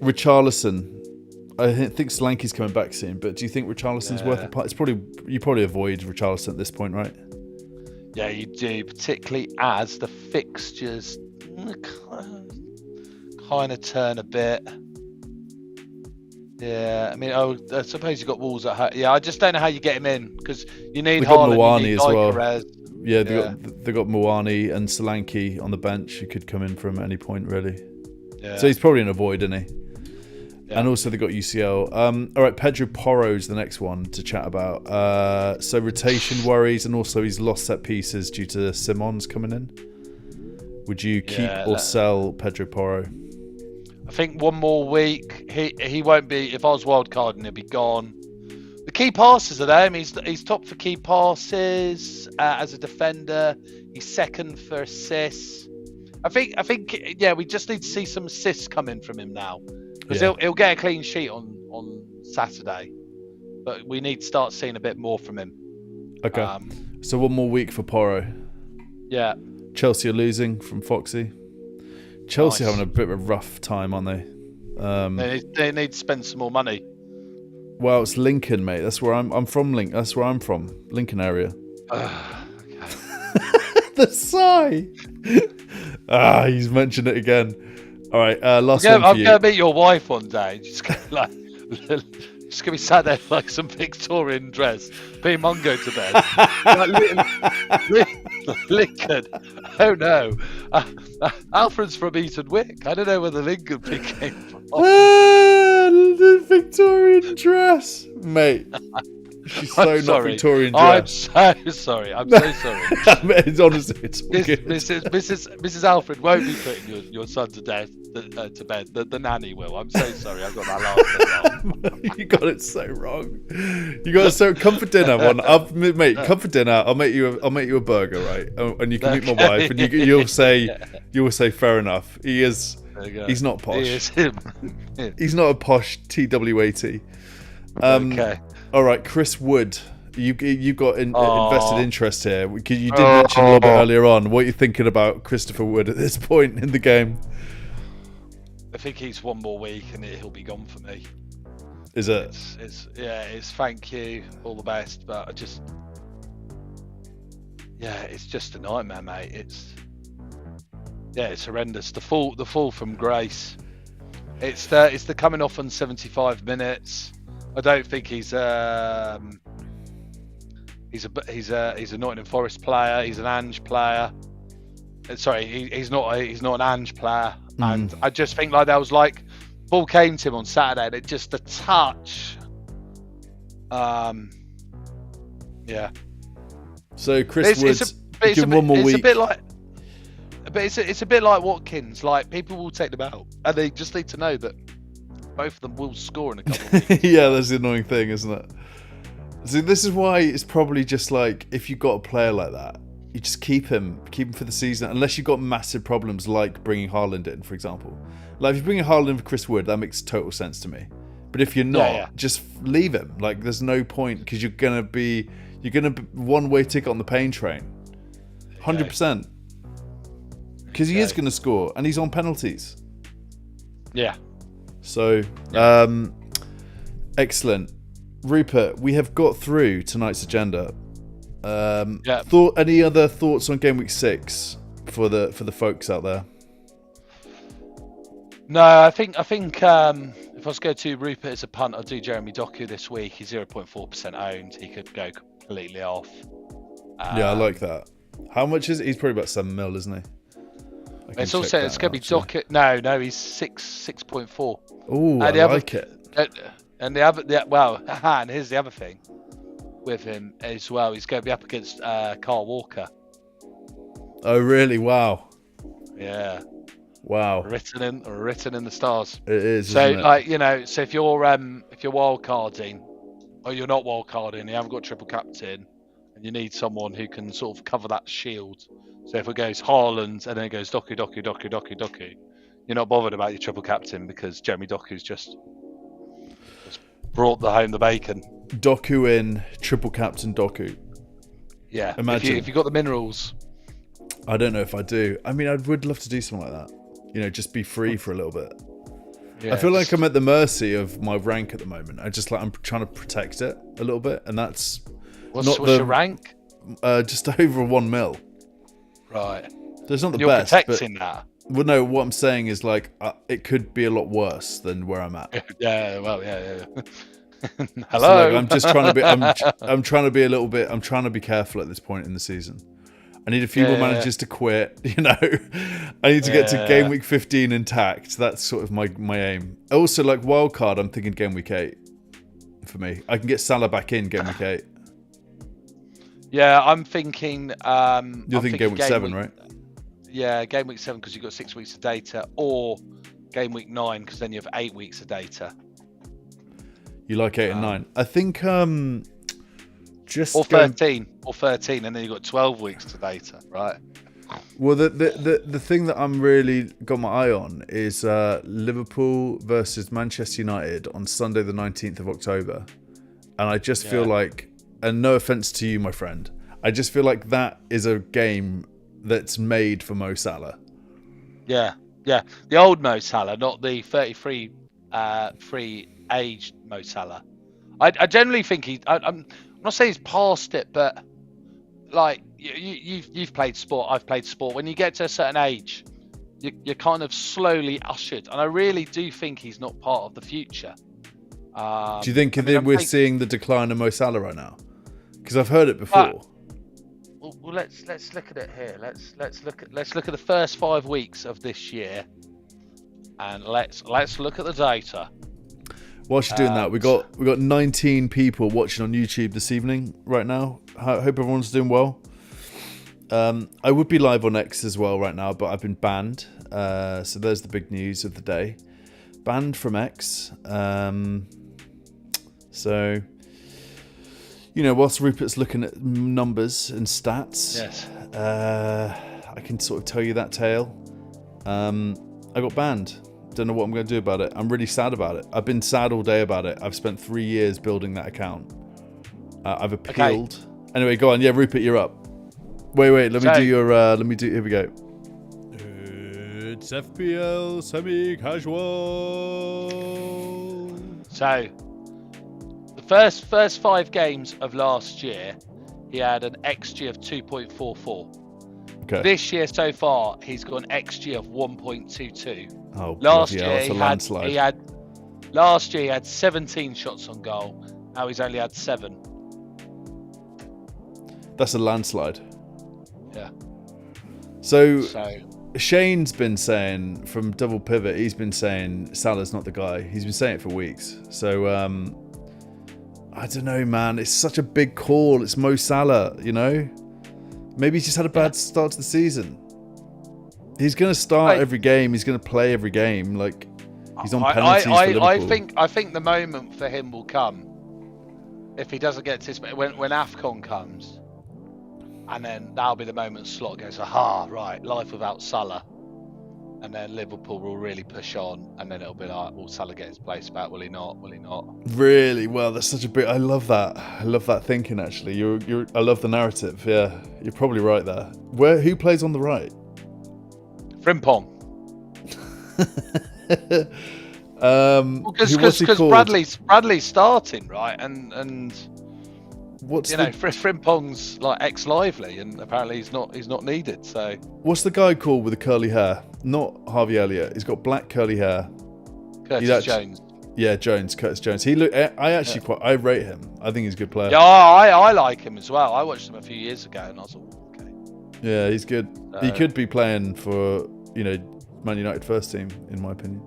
Richarlison. I think Solanke's coming back soon, but do you think Richarlison's worth a punt? You probably avoid Richarlison at this point, right? Yeah, you do, particularly as the fixtures kind of turn a bit. Yeah, I mean, I suppose you've got Wolves at home. Yeah, I just don't know how you get him in, because you need Haaland, you need as well. Perez. Yeah, they got Mawani and Solanke on the bench, who could come in from any point, really. Yeah. So he's probably an avoid, isn't he? Yeah. And also they got UCL. All right, Pedro Porro's the next one to chat about. So rotation worries, and also he's lost set pieces due to Simons coming in. Would you keep or sell Pedro Porro? I think 1 more week. He won't be. If I was wildcarding, he'll be gone. The key passes are there. I mean, he's top for key passes as a defender. He's 2nd for assists. I think, we just need to see some assists coming from him now, because he'll get a clean sheet on Saturday, but we need to start seeing a bit more from him. Okay. So 1 more week for Porro. Yeah. Chelsea are losing from Foxy. Chelsea having a bit of a rough time, aren't they? They need to spend some more money. Well, it's Lincoln, mate. That's where I'm from. That's where I'm from. Lincoln area. Okay. The sigh. He's mentioned it again. All right, last one for I'm you. going to meet your wife one day. Just gonna be sat there like some Victorian dress, being Mungo to bed. Lincoln. Oh no, Alfred's from Eton Wick. I don't know where the Lincoln thing came from. The Victorian dress, mate. She's so not Victorian dress. I'm so sorry. I'm so sorry. It's honestly, it's all good. Mrs. Alfred won't be putting your son to bed. The nanny will. I'm so sorry. I got that last bit wrong. You got it so wrong. You got it so. Come for dinner, mate. Come for dinner. I'll make you a burger, right? And you can meet my wife, and you'll say fair enough. He's not posh. He is him. He's not a posh TW80. Okay. All right, Chris Wood. You got invested interest here because you did mention a little bit earlier on. What are you thinking about Christopher Wood at this point in the game? I think he's one more week and he'll be gone for me. Is it? It's thank you, all the best, but it's just a nightmare, mate. It's horrendous. The fall from grace. It's the coming off on 75 minutes. I don't think he's a Nottingham Forest player. He's an Ange player. Sorry, he's not an Ange player. And I just think like that was like ball came to him on Saturday and it just a touch. So Chris Woods, give one more week. It's a bit like Watkins. Like people will take them out, and they just need to know that both of them will score in a couple of weeks. Yeah, that's the annoying thing, isn't it? So this is why it's probably just like if you got a player like that, you just keep him for the season, unless you've got massive problems like bringing Haaland in, for example. Like if you bring Haaland in for Chris Wood, that makes total sense to me. But if you're not, just leave him. Like there's no point because you're gonna be one-way ticket on the pain train, 100%. Because he is gonna score and he's on penalties. Yeah. So, excellent. Rupert, we have got through tonight's agenda. Any other thoughts on game week 6 for the folks out there? No, I think if I was going to Rupert as a punt, I'd do Jeremy Doku this week. He's 0.4% owned. He could go completely off. I like that. How much is it? He's probably about 7 mil, isn't he? It's going to be Doku. No, he's 6.4. Oh, I like it. And and here's the other thing with him as well. He's going to be up against Carl Walker. Oh, really? Wow. Yeah. Wow. Written in the stars. It is. So, isn't it? so if you're wildcarding, or you're not wildcarding, you haven't got triple captain, and you need someone who can sort of cover that shield. So if it goes Haaland and then it goes Doku, you're not bothered about your triple captain because Jeremy Doku's just brought home the bacon. Doku in, triple captain Doku. Yeah. Imagine if you got the minerals. I don't know if I do. I mean, I would love to do something like that. Just be free for a little bit. Yeah, I feel like I'm at the mercy of my rank at the moment. I'm trying to protect it a little bit, and that's what's your rank? Just over 1 mil. Right. So it's not the You're best. Protecting that. Well, no. What I'm saying is it could be a lot worse than where I'm at. Yeah. Well, yeah. So, Hello. I'm just trying to be. I'm trying to be a little bit. I'm trying to be careful at this point in the season. I need a few more managers to quit. I need to get to game week 15 intact. That's sort of my aim. Also, like wildcard, I'm thinking game week 8 for me. I can get Salah back in game week 8. Yeah, I'm thinking. You're thinking game week 7, right? Yeah, game week 7 because you've got 6 weeks of data, or game week 9 because then you have 8 weeks of data. You like 8 and 9? I think just or 13, and then you've got 12 weeks to data, right? Well, the thing that I'm really got my eye on is Liverpool versus Manchester United on Sunday the 19th of October, and I just feel like, and no offense to you, my friend, I just feel like that is a game that's made for Mo Salah. Yeah. The old Mo Salah, not the 33 free-aged Mo Salah. I generally think I'm not saying he's past it, but like you've played sport, I've played sport. When you get to a certain age, you're kind of slowly ushered, and I really do think he's not part of the future. Do you think we're seeing the decline of Mo Salah right now? Because I've heard it before. Well, let's look at it here. Let's look at the first 5 weeks of this year, and let's look at the data. Whilst you're doing that, we got 19 people watching on YouTube this evening right now. I hope everyone's doing well. I would be live on X as well right now, but I've been banned. So there's the big news of the day. Banned from X. So, whilst Rupert's looking at numbers and stats, yes, I can sort of tell you that tale. I got banned. Don't know what I'm going to do about it. I'm really sad about it. I've been sad all day about it. I've spent 3 years building that account. I've appealed. Okay. Anyway, go on. Yeah, Rupert, you're up. Wait. Let me do your. Here we go. It's FPL semi-casual. So, the first 5 games of last year, he had an XG of 2.44. Okay. This year so far, he's got an XG of 1.22. Oh, last year it's a landslide. Last year he had 17 shots on goal. Now he's only had 7. That's a landslide. Yeah. So Shane's been saying from Double Pivot, he's been saying Salah's not the guy. He's been saying it for weeks. So I don't know, man. It's such a big call. It's Mo Salah, Maybe he's just had a bad start to the season. He's going to start every game. He's going to play every game. Like, he's on penalties for Liverpool. I think the moment for him will come if he doesn't get to when AFCON comes, and then that'll be the moment Slot goes, aha, right, life without Salah, and then Liverpool will really push on, and then it'll be like, will Salah get his place back? Will he not? Will he not? Really? Well, that's such a big. I love that. I love that thinking. Actually, I love the narrative. Yeah, you're probably right there. Who plays on the right? Frimpong. Because Bradley's starting, right, and what's Frimpong's like ex-Lively, and apparently he's not needed. So what's the guy called with the curly hair? Not Harvey Elliott. He's got black curly hair. Curtis Jones. Yeah, Curtis Jones. I rate him. I think he's a good player. Yeah, I like him as well. I watched him a few years ago, and I was like, okay. Yeah, he's good. He could be playing for Man United first team, in my opinion.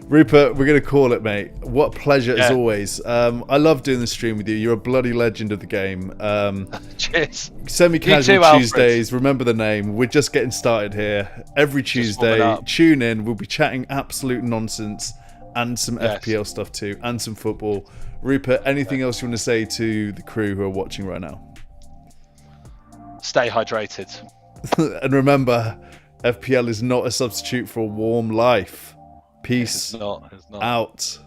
Rupert, we're going to call it, mate. What a pleasure as always. I love doing the stream with you. You're a bloody legend of the game. Cheers. Semi-casual Tuesdays. Remember the name. We're just getting started here. Every Tuesday, tune in. We'll be chatting absolute nonsense and some FPL stuff too, and some football. Rupert, anything else you want to say to the crew who are watching right now? Stay hydrated. And remember, FPL is not a substitute for a warm life. Peace it's not. out.